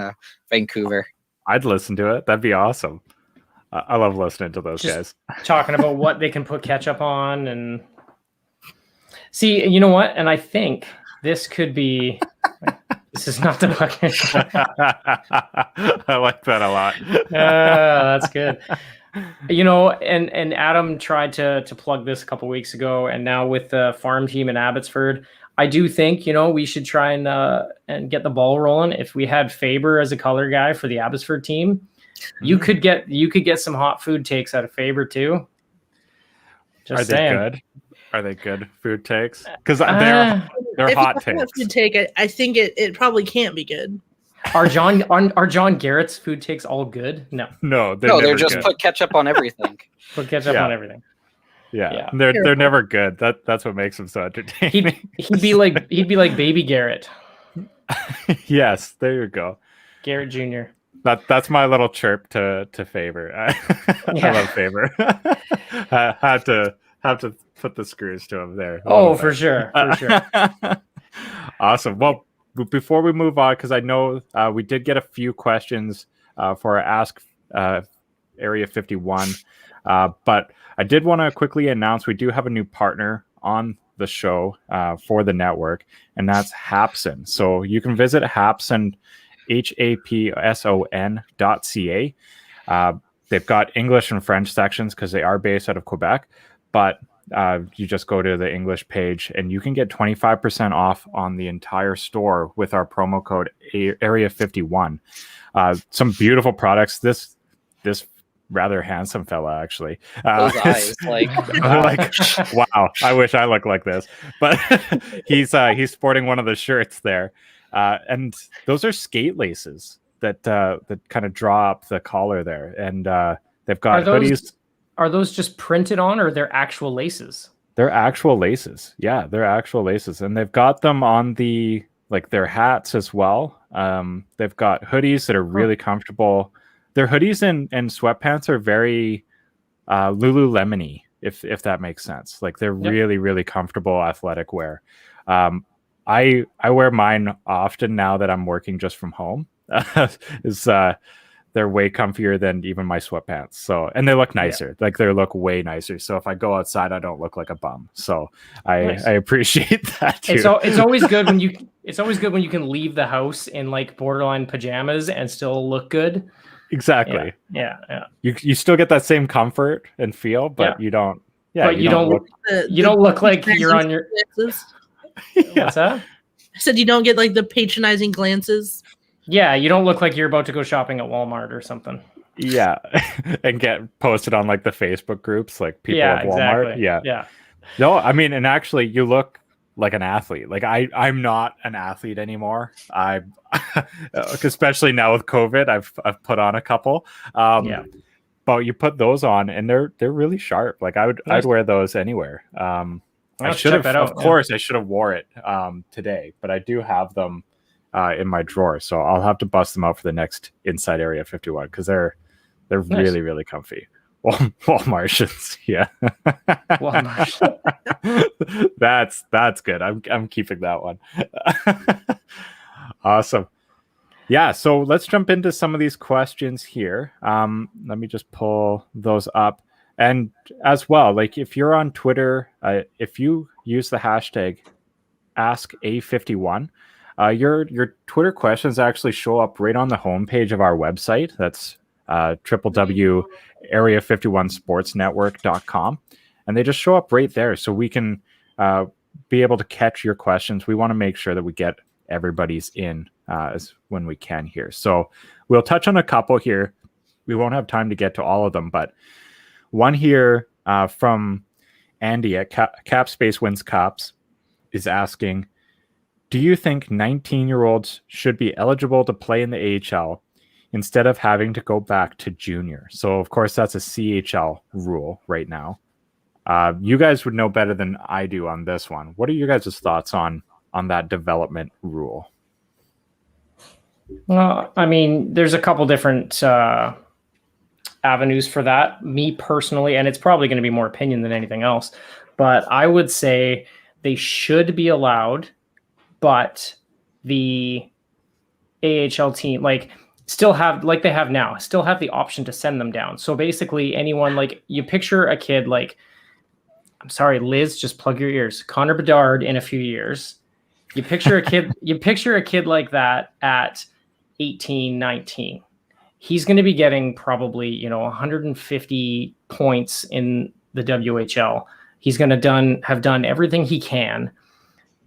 Vancouver. I'd listen to it. That'd be awesome. I love listening to those guys. Talking about what they can put ketchup on. And see, you know what? And I think this could be, this is not the fucking. I like that a lot. That's good. You know, and Adam tried to plug this a couple weeks ago, and now with the farm team in Abbotsford, I do think, you know, we should try and get the ball rolling. If we had Faber as a color guy for the Abbotsford team, you could get some hot food takes out of Faber too. Just saying. Good? Are they good food takes? Because they're hot takes. Food take, I think it probably can't be good. Are John Garrett's food takes all good? No, they're just good. Put ketchup on everything. Put ketchup on everything. Yeah. They're never good. That's what makes them so entertaining. He'd be like Baby Garrett. Yes, there you go. Garrett Jr. That's my little chirp to Faber. I love Faber. I have to put the screws to him there. Oh, for sure. Awesome. Well, before we move on, because I know we did get a few questions for our Ask Area 51, but I did want to quickly announce we do have a new partner on the show for the network, and that's Hapson. So you can visit Hapson, HAPSON.ca. They've got English and French sections because they are based out of Quebec, but you just go to the English page and you can get 25% off on the entire store with our promo code Area 51. Some beautiful products. This rather handsome fella, actually. Those eyes, like wow, I wish I looked like this. But he's sporting one of the shirts there, and those are skate laces that kind of draw up the collar there, and they've got hoodies. Are those just printed on, or they're actual laces? They're actual laces. Yeah, they're actual laces, and they've got them on their hats as well. They've got hoodies that are really comfortable. Their hoodies and sweatpants are very Lululemon-y, if that makes sense. Like they're really, really comfortable athletic wear. I wear mine often now that I'm working just from home. They're way comfier than even my sweatpants. So, and they look nicer. Like they look way nicer. So if I go outside, I don't look like a bum. So I appreciate that too. It's always good when you can leave the house in like borderline pajamas and still look good. Exactly. Yeah. You still get that same comfort and feel, but you don't. Yeah. But you don't look like you're on your. Glances. What's that? I said you don't get like the patronizing glances. Yeah, you don't look like you're about to go shopping at Walmart or something. Yeah, and get posted on like the Facebook groups, like people at Walmart. Exactly. Yeah. No, I mean, and actually, you look like an athlete. Like I'm not an athlete anymore. Especially now with COVID, I've put on a couple. But you put those on, and they're really sharp. Like I'd wear those anywhere. I should have, of course, I should have wore it today, but I do have them in my drawer, so I'll have to bust them out for the next Inside Area 51 because they're really, really comfy. Walmartians, yeah. Walmart. That's good. I'm keeping that one. Awesome. Yeah, so let's jump into some of these questions here. Let me just pull those up. And as well, like if you're on Twitter, if you use the hashtag AskA51, your Twitter questions actually show up right on the homepage of our website. That's www.area51sportsnetwork.com. And they just show up right there. So we can be able to catch your questions. We want to make sure that we get everybody's in as when we can here. So we'll touch on a couple here. We won't have time to get to all of them, but one here from Andy at Cap Space Wins Cops is asking, do you think 19-year-olds should be eligible to play in the AHL instead of having to go back to junior? So, of course, that's a CHL rule right now. You guys would know better than I do on this one. What are your guys' thoughts on that development rule? Well, I mean, there's a couple different avenues for that. Me personally, and it's probably going to be more opinion than anything else, but I would say they should be allowed, but the AHL team, still have, like they have now, still have the option to send them down. So basically anyone, you picture a kid I'm sorry, Liz, just plug your ears. Connor Bedard in a few years. You picture a kid, like that at 18, 19. He's going to be getting probably, 150 points in the WHL. He's going to have done everything he can.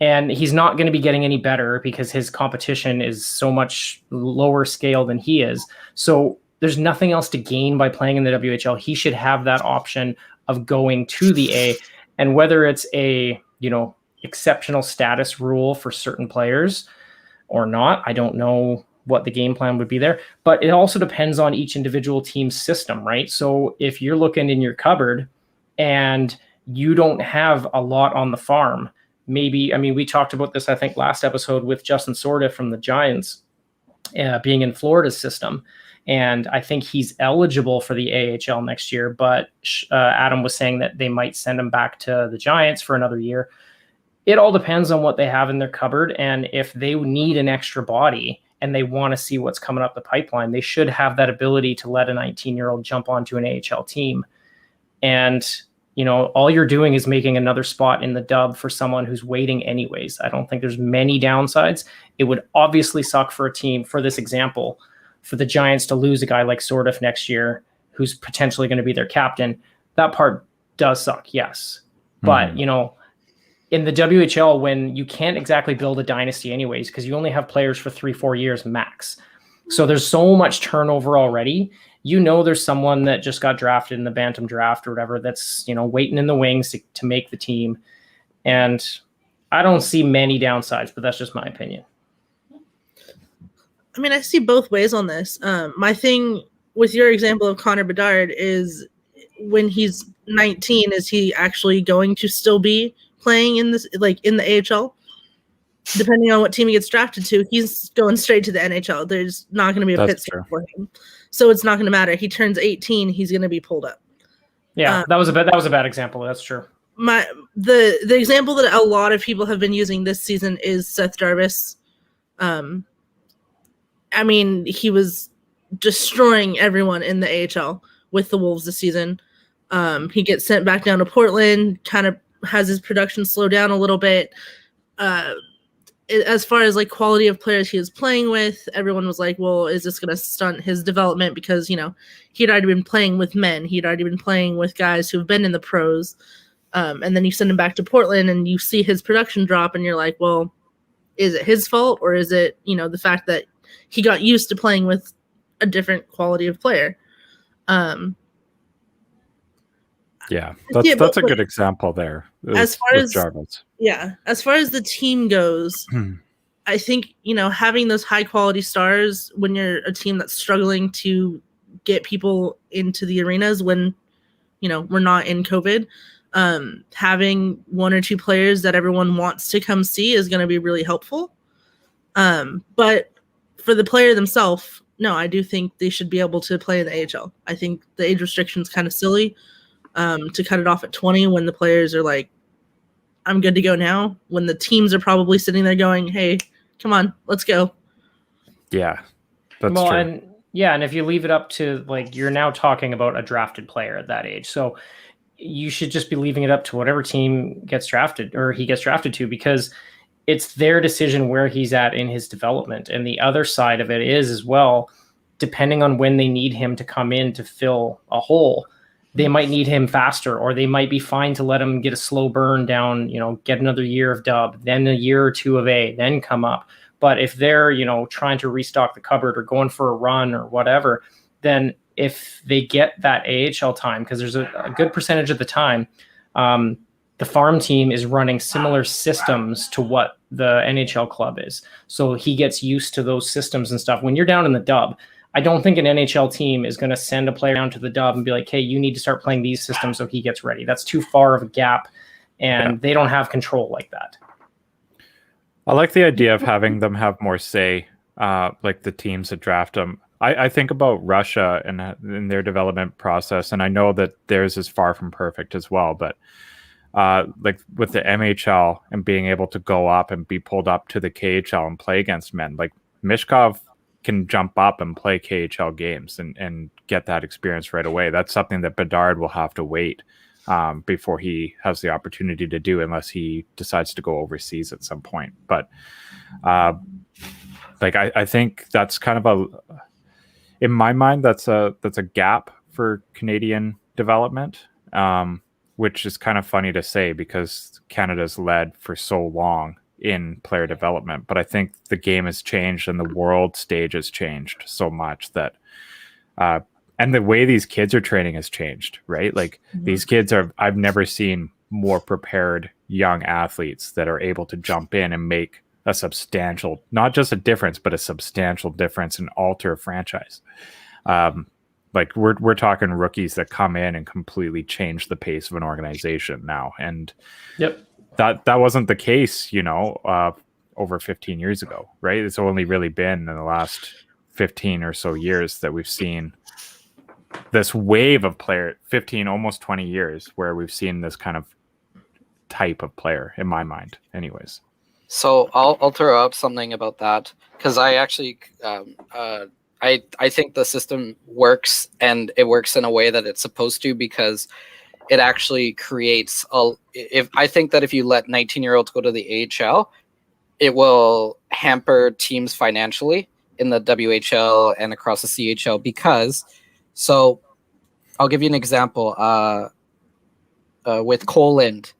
And he's not going to be getting any better because his competition is so much lower scale than he is. So there's nothing else to gain by playing in the WHL. He should have that option of going to the A. And whether it's a, exceptional status rule for certain players or not, I don't know what the game plan would be there. But it also depends on each individual team's system, right? So if you're looking in your cupboard and you don't have a lot on the farm, we talked about this, I think, last episode with Justin Sorda from the Giants being in Florida's system. And I think he's eligible for the AHL next year. But Adam was saying that they might send him back to the Giants for another year. It all depends on what they have in their cupboard. And if they need an extra body and they want to see what's coming up the pipeline, they should have that ability to let a 19-year-old jump onto an AHL team. And all you're doing is making another spot in the dub for someone who's waiting anyways. I don't think there's many downsides. It would obviously suck for a team, for this example, for the Giants to lose a guy like Sordiff next year, who's potentially going to be their captain. That part does suck, yes. But, in the WHL, when you can't exactly build a dynasty anyways, because you only have players for 3-4 years max. So there's so much turnover already. There's someone that just got drafted in the Bantam draft or whatever that's, waiting in the wings to make the team. And I don't see many downsides, but that's just my opinion. I mean, I see both ways on this. My thing with your example of Connor Bedard is when he's 19, is he actually going to still be playing in this, in the AHL? Depending on what team he gets drafted to, he's going straight to the NHL. There's not going to be a pit stop for him. So it's not going to matter. He turns 18, he's going to be pulled up. Yeah, that was a bad example. That's true. The example that a lot of people have been using this season is Seth Jarvis. He was destroying everyone in the AHL with the Wolves this season. He gets sent back down to Portland, kind of has his production slow down a little bit. As far as quality of players he was playing with, everyone was like, well, is this going to stunt his development? Because, he'd already been playing with men. He'd already been playing with guys who've been in the pros. And then you send him back to Portland and you see his production drop and you're like, well, is it his fault? Or is it, the fact that he got used to playing with a different quality of player? That's a good example there. As far as Jarvis. As far as the team goes, I think, having those high quality stars when you're a team that's struggling to get people into the arenas when, we're not in COVID, having one or two players that everyone wants to come see is going to be really helpful. But for the player themselves, no, I do think they should be able to play in the AHL. I think the age restriction is kind of silly. To cut it off at 20 when the players are like, I'm good to go now, when the teams are probably sitting there going, hey, come on, let's go. Yeah, that's true. And if you leave it up to, you're now talking about a drafted player at that age. So you should just be leaving it up to whatever team gets drafted or he gets drafted to, because it's their decision where he's at in his development. And the other side of it is as well, depending on when they need him to come in to fill a hole, they might need him faster, or they might be fine to let him get a slow burn down, get another year of dub, then a year or two of A, then come up. But if they're, trying to restock the cupboard or going for a run or whatever, then if they get that AHL time, because there's a good percentage of the time, the farm team is running similar systems to what the NHL club is. So he gets used to those systems and stuff. When you're down in the dub, I don't think an NHL team is going to send a player down to the dub and be like, hey, you need to start playing these systems so he gets ready. That's too far of a gap, and they don't have control like that. I like the idea of having them have more say, like the teams that draft them. I think about Russia and their development process, and I know that theirs is far from perfect as well, but like with the MHL and being able to go up and be pulled up to the KHL and play against men, like Mishkov can jump up and play KHL games and get that experience right away. That's something that Bedard will have to wait before he has the opportunity to do, unless he decides to go overseas at some point. But like I think that's kind of in my mind, that's a gap for Canadian development, which is kind of funny to say because Canada's led for so long in player development. But I think the game has changed and the world stage has changed so much that and the way these kids are training has changed, right? Like these kids I've never seen more prepared young athletes that are able to jump in and make a substantial, not just a difference, but a substantial difference and alter a franchise. Like we're talking rookies that come in and completely change the pace of an organization now. And that wasn't the case, over 15 years ago, right? It's only really been in the last 15 or so years that we've seen this wave of player, 15, almost 20 years, where we've seen this kind of type of player, in my mind anyways. So I'll throw up something about that, because I actually I think the system works, and it works in a way that it's supposed to, because it actually creates I think that if you let 19-year-olds go to the AHL, it will hamper teams financially in the WHL and across the CHL, because so I'll give you an example with Coland.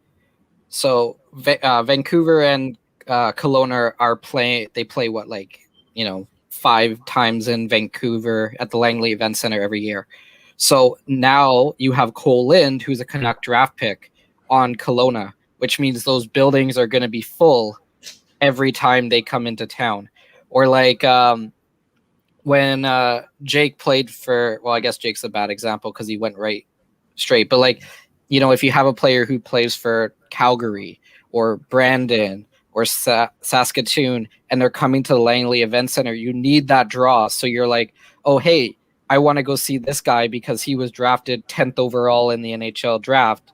So Vancouver and Kelowna are playing. They play 5 times in Vancouver at the Langley Event Center every year. So now you have Cole Lind, who's a Canuck draft pick, on Kelowna, which means those buildings are going to be full every time they come into town. Or when Jake played for, well, I guess Jake's a bad example because he went right straight. But if you have a player who plays for Calgary or Brandon or Saskatoon, and they're coming to the Langley Event Center, you need that draw. So you're like, oh, hey, I want to go see this guy because he was drafted 10th overall in the NHL draft.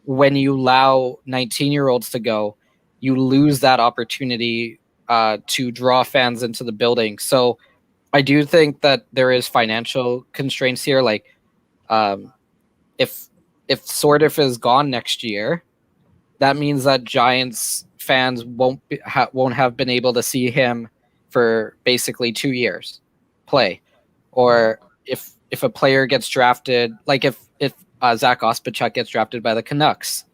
When you allow 19-year-olds to go, you lose that opportunity to draw fans into the building. So I do think that there is financial constraints here. If Sordif is gone next year, that means that Giants fans won't have been able to see him for basically 2 years play. Or if a player gets drafted, if Zach Ospachuk gets drafted by the Canucks,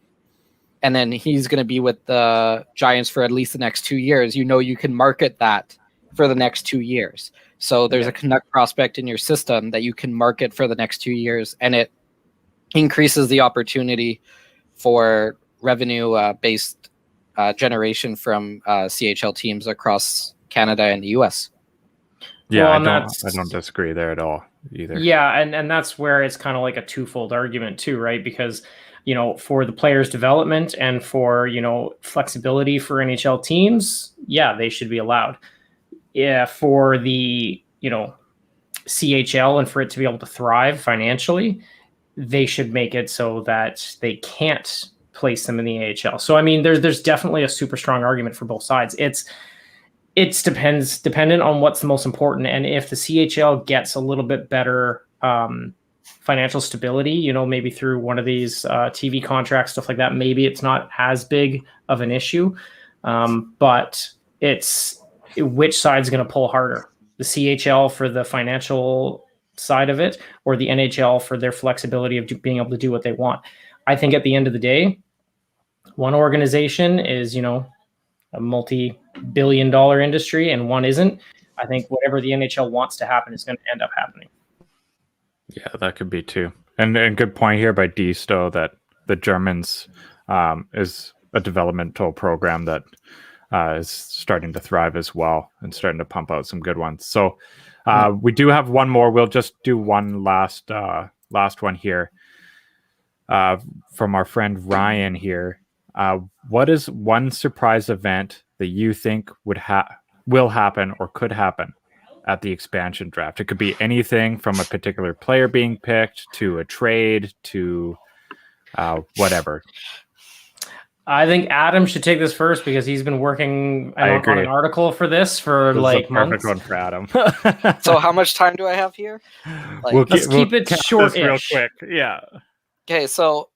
and then he's going to be with the Giants for at least the next 2 years, you can market that for the next 2 years. So there's a Canuck prospect in your system that you can market for the next 2 years, and it increases the opportunity for revenue-based generation from CHL teams across Canada and the US. Yeah, well, I don't disagree there at all either. Yeah, and that's where it's kind of like a twofold argument too, right? Because for the players' development and for flexibility for NHL teams, yeah, they should be allowed. Yeah, for the CHL and for it to be able to thrive financially, they should make it so that they can't place them in the AHL. So I mean, there's definitely a super strong argument for both sides. It's dependent on what's the most important, and if the CHL gets a little bit better financial stability, maybe through one of these TV contracts, stuff like that, maybe it's not as big of an issue. But it's which side's going to pull harder, the CHL for the financial side of it, or the NHL for their flexibility of being able to do what they want. I think at the end of the day, one organization is, a multi-billion-dollar industry and one isn't, I think whatever the NHL wants to happen is going to end up happening. Yeah, that could be too. And good point here by D Stowe that the Germans is a developmental program that is starting to thrive as well and starting to pump out some good ones. So we do have one more. We'll just do one last one here from our friend Ryan here. What is one surprise event that you think will happen or could happen at the expansion draft? It could be anything from a particular player being picked to a trade to whatever. I think Adam should take this first because he's been working on an article for this for Perfect months. one for Adam. So how much time do I have here? Let's keep it short-ish. Real quick. Yeah. Okay, so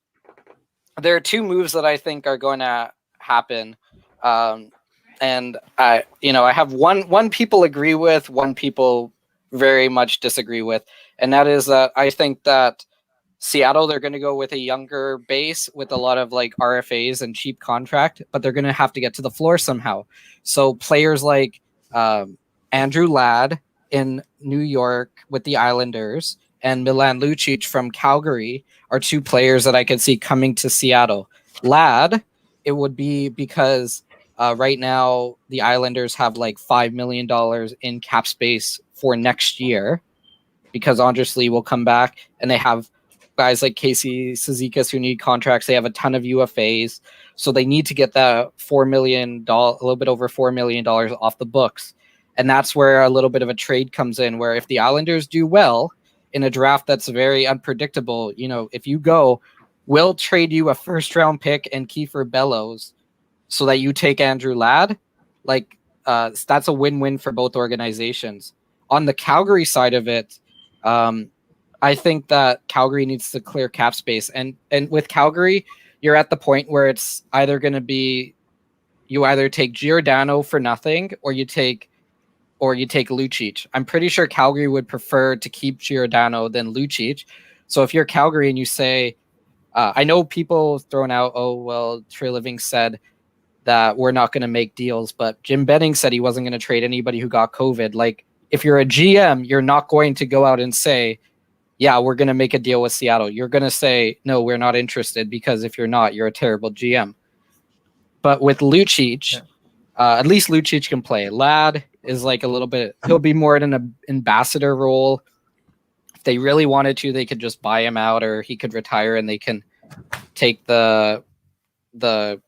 there are two moves that I think are going to happen. And I have one people agree with, one people very much disagree with. And that is that I think that Seattle, they're going to go with a younger base with a lot of like RFAs and cheap contract, but they're going to have to get to the floor somehow. So players like Andrew Ladd in New York with the Islanders and Milan Lucic from Calgary are two players that I could see coming to Seattle. Ladd, it would be because right now the Islanders have like $5 million in cap space for next year because Andres Lee will come back, and they have guys like Casey Cizikas who need contracts. They have a ton of UFAs, so they need to get that $4 million, a little bit over $4 million off the books. And that's where a little bit of a trade comes in, where if the Islanders do well in a draft that's very unpredictable, if you go, we'll trade you a first-round pick and Kiefer Bellows so that you take Andrew Ladd, that's a win-win for both organizations. On the Calgary side of it, I think that Calgary needs to clear cap space. And with Calgary, you're at the point where it's either going to be you either take Giordano for nothing or you take Lucic. I'm pretty sure Calgary would prefer to keep Giordano than Lucic. So if you're Calgary and you say, I know people throwing out, Trey Living said that we're not going to make deals, but Jim Benning said he wasn't going to trade anybody who got COVID. Like, if you're a GM, you're not going to go out and say, yeah, we're going to make a deal with Seattle. You're going to say, no, we're not interested, because if you're not, you're a terrible GM. But with Lucic, at least Lucic can play. Ladd is like a little bit, he'll be more in an ambassador role. If they really wanted to, they could just buy him out, or he could retire and they can take the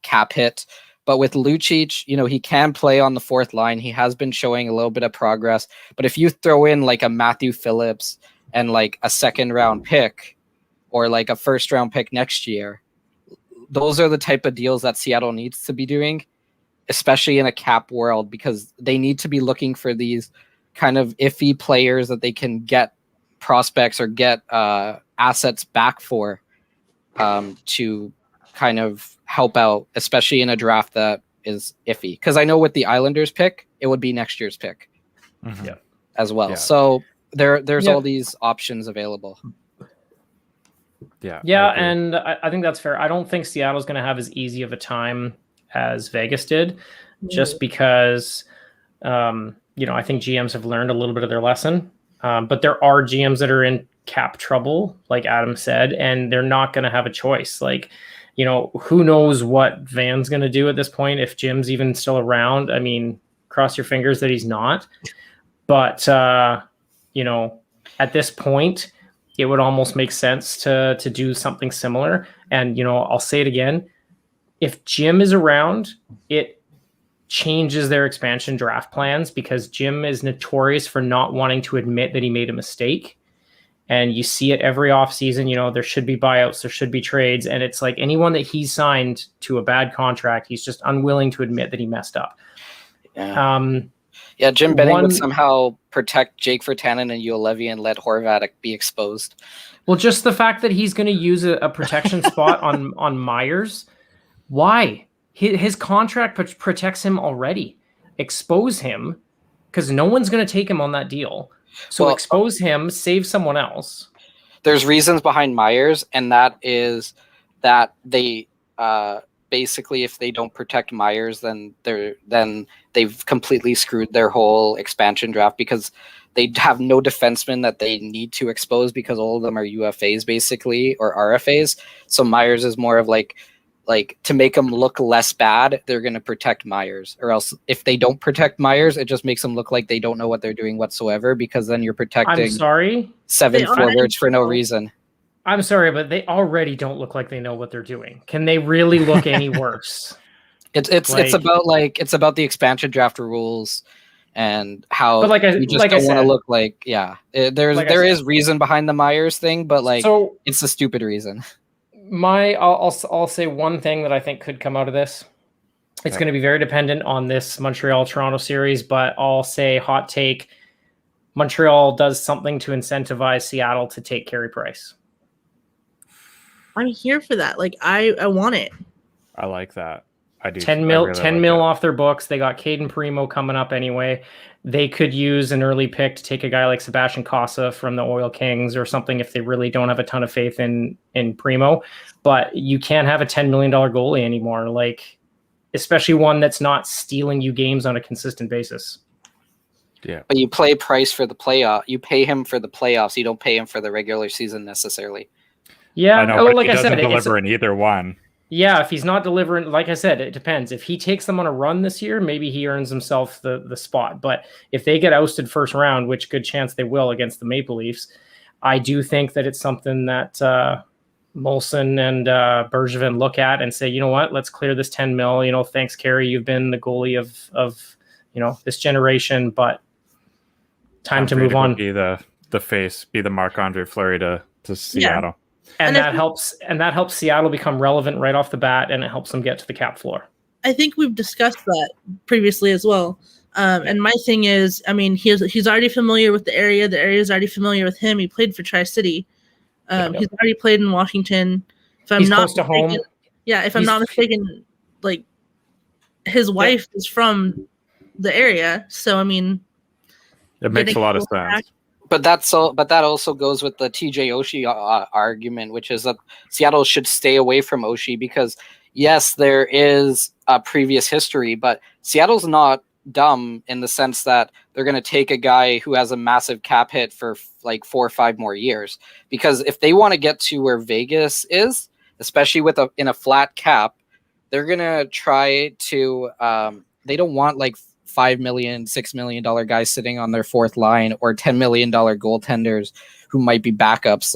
cap hit. But with Lucic, he can play on the fourth line. He has been showing a little bit of progress. But if you throw in like a Matthew Phillips and like a second-round pick or like a first-round pick next year, those are the type of deals that Seattle needs to be doing, especially in a cap world, because they need to be looking for these kind of iffy players that they can get prospects or get assets back for to kind of help out, especially in a draft that is iffy. Because I know with the Islanders pick, it would be next year's pick as well. Yeah. So there's all these options available. Yeah, and I think that's fair. I don't think Seattle's going to have as easy of a time as Vegas did, just because, I think GMs have learned a little bit of their lesson. But there are GMs that are in cap trouble, like Adam said, and they're not going to have a choice. Like, who knows what Van's going to do at this point, if Jim's even still around. I mean, cross your fingers that he's not. But, at this point, it would almost make sense to do something similar. And, I'll say it again. If Jim is around, it changes their expansion draft plans, because Jim is notorious for not wanting to admit that he made a mistake. And you see it every offseason. There should be buyouts, there should be trades. And it's like anyone that he's signed to a bad contract, he's just unwilling to admit that he messed up. Yeah. Jim Benning would somehow protect Jake Virtanen and Juolevi and let Horvat be exposed. Well, just the fact that he's going to use a protection spot on Myers. Why? His contract protects him already. Expose him, because no one's going to take him on that deal. So expose him, save someone else. There's reasons behind Myers, and that is that they basically if they don't protect Myers, then they've completely screwed their whole expansion draft, because they have no defensemen that they need to expose, because all of them are UFAs basically, or RFAs. So Myers is more of like to make them look less bad, they're going to protect Myers, or else if they don't protect Myers, it just makes them look like they don't know what they're doing whatsoever, because then you're protecting I'm sorry. 7 forwards for no reason. I'm sorry, but they already don't look like they know what they're doing. Can they really look any worse? It's about the expansion draft rules and how But you just don't want to look like there is reason behind the Myers thing, but it's a stupid reason. I'll say one thing that I think could come out of this. It's going to be very dependent on this Montreal-Toronto series, but I'll say hot take: Montreal does something to incentivize Seattle to take Carey Price. I'm here for that. Like I want it. I like that. I do. 10 mil off their books. They got Caden Primo coming up anyway. They could use an early pick to take a guy like Sebastian Casa from the Oil Kings or something if they really don't have a ton of faith in Primo. But you can't have a $10 million goalie anymore, like especially one that's not stealing you games on a consistent basis. Yeah. But you play Price for the playoff. You pay him for the playoffs. You don't pay him for the regular season necessarily. Yeah, I know, like he doesn't deliver in either one. Yeah, if he's not delivering, like I said, it depends. If he takes them on a run this year, maybe he earns himself the spot. But if they get ousted first round, which good chance they will against the Maple Leafs, I do think that it's something that Molson and Bergevin look at and say, you know what, let's clear this 10 mil. You know, thanks, Carey. You've been the goalie of this generation, but time to move on. Be the face, be the Marc-Andre Fleury to Seattle. Yeah. And that helps Seattle become relevant right off the bat, and it helps them get to the cap floor. I think we've discussed that previously as well. And my thing is, I mean, he's already familiar with the area. The area is already familiar with him. He played for Tri-City. He's already played in Washington. If I'm not close to home. Yeah, if I'm not mistaken, like his wife is from the area, so I mean, it makes a lot of sense. But that also goes with the TJ Oshie argument, which is that Seattle should stay away from Oshie because, yes, there is a previous history, but Seattle's not dumb in the sense that they're going to take a guy who has a massive cap hit for like 4 or 5 more years. Because if they want to get to where Vegas is, especially in a flat cap, they're going to try to they don't want like $5 million, $6 million guys sitting on their fourth line, or $10 million goaltenders who might be backups,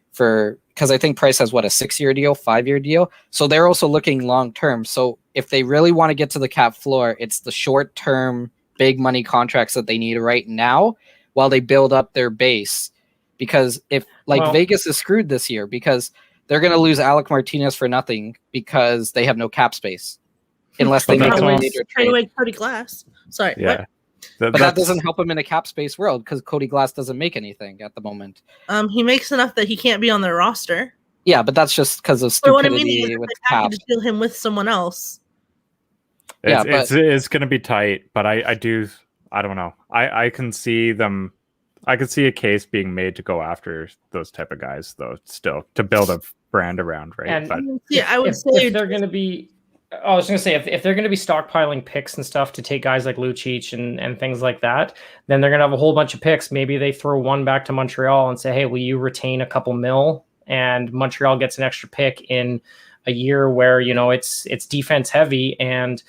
because I think Price has a 6-year deal, 5-year deal. So they're also looking long term. So if they really want to get to the cap floor, it's the short term, big money contracts that they need right now while they build up their base. Because Vegas is screwed this year because they're going to lose Alec Martinez for nothing because they have no cap space. Unless they make a major trade. Away Cody Glass. Sorry. Yeah. But that doesn't help him in a cap space world because Cody Glass doesn't make anything at the moment. He makes enough that he can't be on their roster. Yeah, but that's just because of stupidity with cap. To deal him with someone else. It's going to be tight, but I don't know. I can see them. I could see a case being made to go after those type of guys, though, still to build a brand around, right? And but I would say if they're going to be. I was going to say, if they're going to be stockpiling picks and stuff to take guys like Lucic and things like that, then they're going to have a whole bunch of picks. Maybe they throw one back to Montreal and say, hey, will you retain a couple mil? And Montreal gets an extra pick in a year where, it's defense heavy, and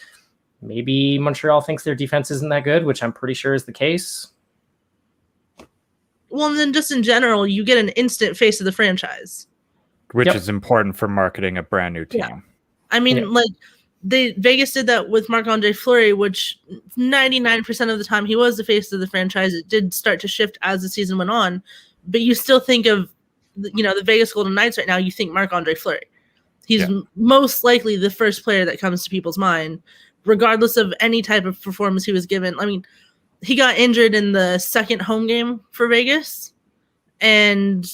maybe Montreal thinks their defense isn't that good, which I'm pretty sure is the case. Well, and then just in general, you get an instant face of the franchise. Which is important for marketing a brand new team. Yeah. I mean, Vegas did that with Marc-Andre Fleury, which 99% of the time he was the face of the franchise. It did start to shift as the season went on, but you still think of, the Vegas Golden Knights right now, you think Marc-Andre Fleury. He's most likely the first player that comes to people's mind, regardless of any type of performance he was given. I mean, he got injured in the second home game for Vegas and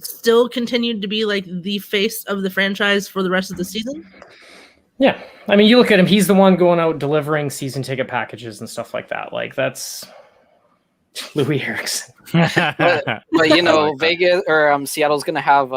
still continued to be like the face of the franchise for the rest of the season. Yeah. I mean, you look at him, he's the one going out delivering season ticket packages and stuff like that. Like, that's Louis Eriksson. but Vegas or Seattle's going to have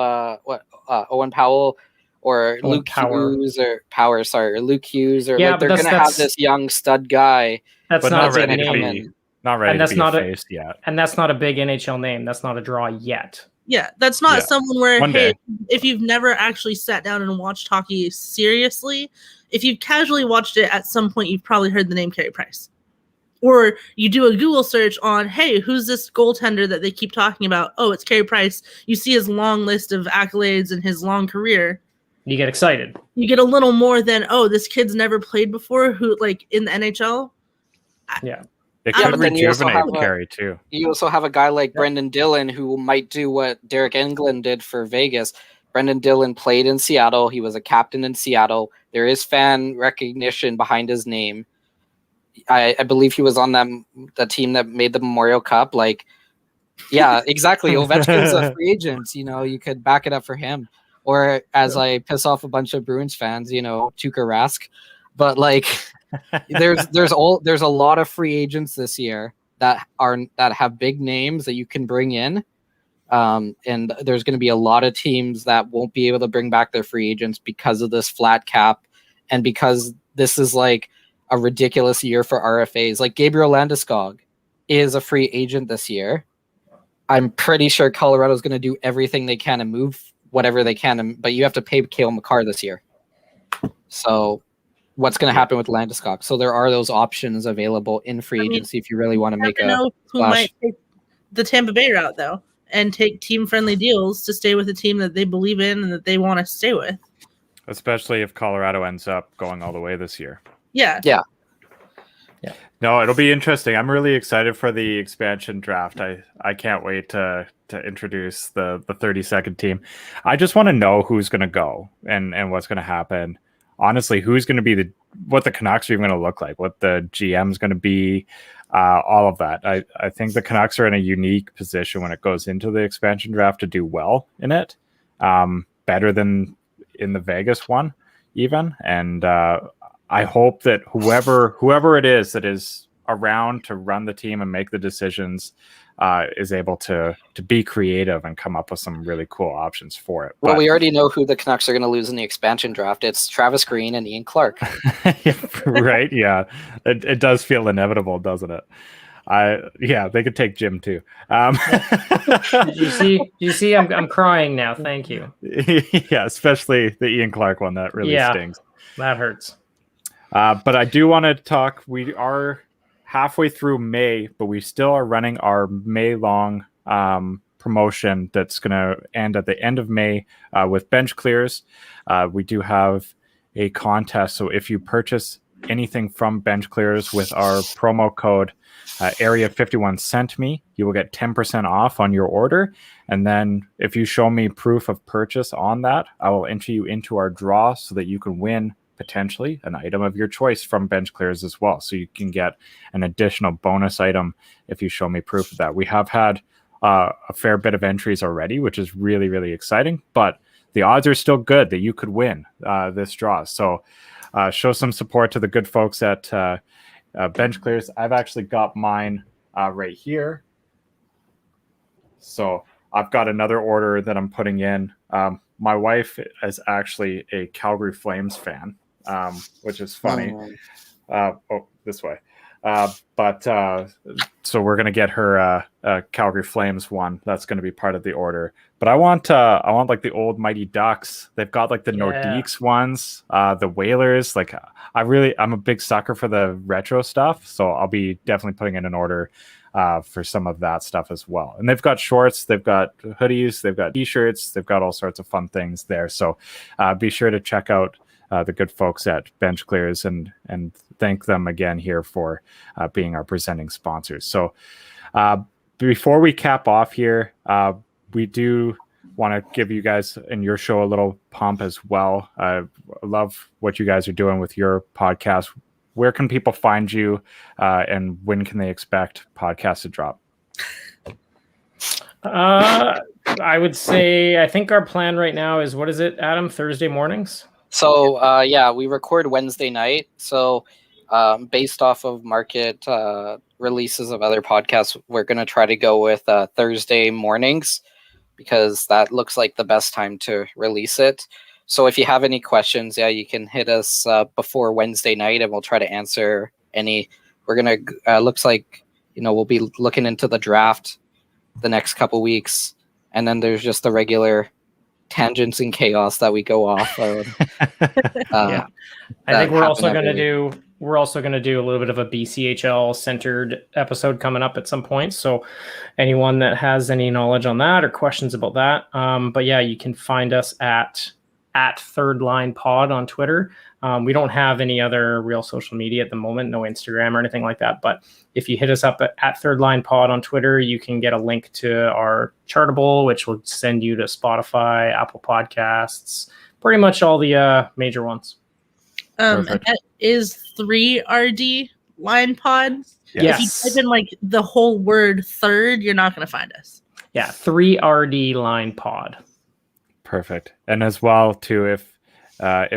Owen Powell or Oh, Luke Power. Hughes or Power, sorry, or Luke Hughes, or Yeah, like they're but gonna have this young stud guy. That's But not, not a big ready to name. be not ready And to that's be not a a- face yet. And that's not a big NHL name. That's not a draw yet. Yeah, that's not Yeah. someone where, One hey, day. if you've never actually sat down and watched hockey seriously, if you've casually watched it at some point, you've probably heard the name Carey Price. Or you do a Google search on, hey, who's this goaltender that they keep talking about? Oh, it's Carey Price. You see his long list of accolades and his long career. You get excited. You get a little more than, oh, this kid's never played before, who like in the NHL. Yeah. It Yeah, could but then you also rejuvenate have Carey too. You also have a guy like Yep. Brendan Dillon who might do what Derek Englund did for Vegas. Brendan Dillon played in Seattle. He was a captain in Seattle. There is fan recognition behind his name. I believe he was on the team that made the Memorial Cup. Like, yeah, exactly. Ovechkin's a free agent. You could back it up for him. Or as I piss off a bunch of Bruins fans, Tuukka Rask. But like, there's a lot of free agents this year that have big names that you can bring in. And there's going to be a lot of teams that won't be able to bring back their free agents because of this flat cap, and because this is like a ridiculous year for RFAs. Like Gabriel Landeskog is a free agent this year. I'm pretty sure Colorado's going to do everything they can and move whatever they can, but you have to pay Cale Makar this year. So what's going to happen with Landeskog? So there are those options available in free agency if you really want to You make never a know who splash. might take the Tampa Bay route, though, and take team-friendly deals to stay with a team that they believe in and that they want to stay with. Especially if Colorado ends up going all the way this year. Yeah. No, it'll be interesting. I'm really excited for the expansion draft. I can't wait to introduce the 32nd team. I just want to know who's going to go and what's going to happen. Honestly, who's going to be what the Canucks are even going to look like, what the GM is going to be, all of that. I think the Canucks are in a unique position when it goes into the expansion draft to do well in it, better than in the Vegas one even. And I hope that whoever it is that is around to run the team and make the decisions is able to be creative and come up with some really cool options for it. Well, But- we already know who the Canucks are going to lose in the expansion draft. It's Travis Green and Ian Clark. Right? Yeah, it does feel inevitable, doesn't it? They could take Jim too. Did you see? I'm crying now. Thank you. Yeah, especially the Ian Clark one that really Yeah. stings. That hurts. But I do want to talk. We are halfway through May, but we still are running our May long promotion that's going to end at the end of May with bench clears. We do have a contest. So if you purchase anything from bench clears with our promo code area 51 sent me, you will get 10% off on your order. And then if you show me proof of purchase on that, I will enter you into our draw so that you can win potentially an item of your choice from bench clears as well. So you can get an additional bonus item if you show me proof of that. We have had a fair bit of entries already, which is really, really exciting, but the odds are still good that you could win this draw. So show some support to the good folks at bench clears. I've actually got mine right here. So I've got another order that I'm putting in. My wife is actually a Calgary Flames fan, which is funny. This way. So we're gonna get her a Calgary Flames one. That's gonna be part of the order. But I want like the old Mighty Ducks. They've got like the Nordiques ones, the Whalers. Like I'm a big sucker for the retro stuff. So I'll be definitely putting in an order for some of that stuff as well. And they've got shorts, they've got hoodies, they've got t-shirts, they've got all sorts of fun things there. So be sure to check out the good folks at Bench Clears and thank them again here for being our presenting sponsors. So before we cap off here, we do want to give you guys and your show a little pump as well. I love what you guys are doing with your podcast. Where can people find you and when can they expect podcasts to drop? I would say, I think our plan right now is, what is it, Adam? Thursday mornings? So, we record Wednesday night. So, based off of market releases of other podcasts, we're going to try to go with Thursday mornings because that looks like the best time to release it. So if you have any questions, yeah, you can hit us before Wednesday night, and we'll try to answer any. We're gonna looks like we'll be looking into the draft the next couple weeks, and then there's just the regular tangents and chaos that we go off of. Yeah, I think we're also going to do a little bit of a BCHL centered episode coming up at some point. So anyone that has any knowledge on that or questions about that, but yeah, you can find us at Third Line Pod on Twitter. We don't have any other real social media at the moment, no Instagram or anything like that. But if you hit us up at Third Line Pod on Twitter, you can get a link to our Chartable, which will send you to Spotify, Apple Podcasts, pretty much all the major ones. And that is 3RD Line Pod. Yes. If you type in like the whole word third, you're not going to find us. Yeah, 3RD Line Pod. Perfect. And as well, too, if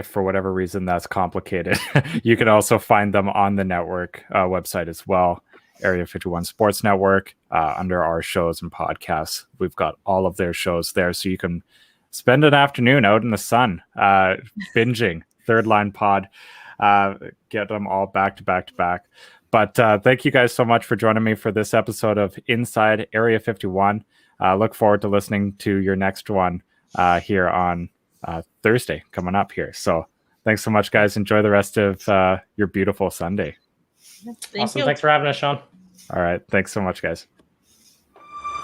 for whatever reason that's complicated, you can also find them on the network website as well, Area 51 Sports Network, under our shows and podcasts. We've got all of their shows there, so you can spend an afternoon out in the sun binging Third Line Pod, get them all back to back to back. But thank you guys so much for joining me for this episode of Inside Area 51. Look forward to listening to your next one here on Thursday coming up here. So thanks so much, guys. Enjoy the rest of your beautiful Sunday. Awesome. Thanks for having us, Sean. All right. Thanks so much, guys.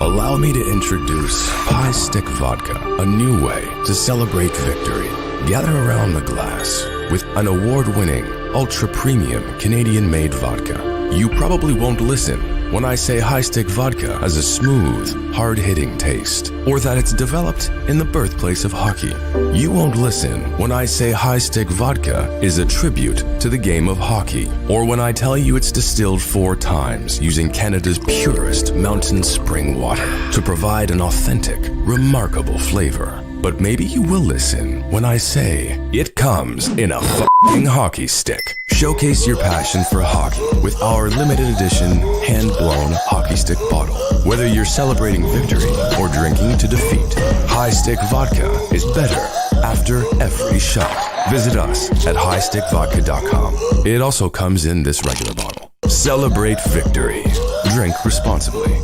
Allow me to introduce High Stick Vodka, a new way to celebrate victory. Gather around the glass with an award-winning, ultra-premium Canadian-made vodka. You probably won't listen when I say High Stick Vodka has a smooth, hard-hitting taste, or that it's developed in the birthplace of hockey. You won't listen when I say High Stick Vodka is a tribute to the game of hockey, or when I tell you it's distilled 4 times using Canada's purest mountain spring water to provide an authentic, remarkable flavor. But maybe you will listen when I say it comes in a f***ing hockey stick. Showcase your passion for hockey with our limited edition hand-blown hockey stick bottle. Whether you're celebrating victory or drinking to defeat, High Stick Vodka is better after every shot. Visit us at highstickvodka.com. It also comes in this regular bottle. Celebrate victory. Drink responsibly.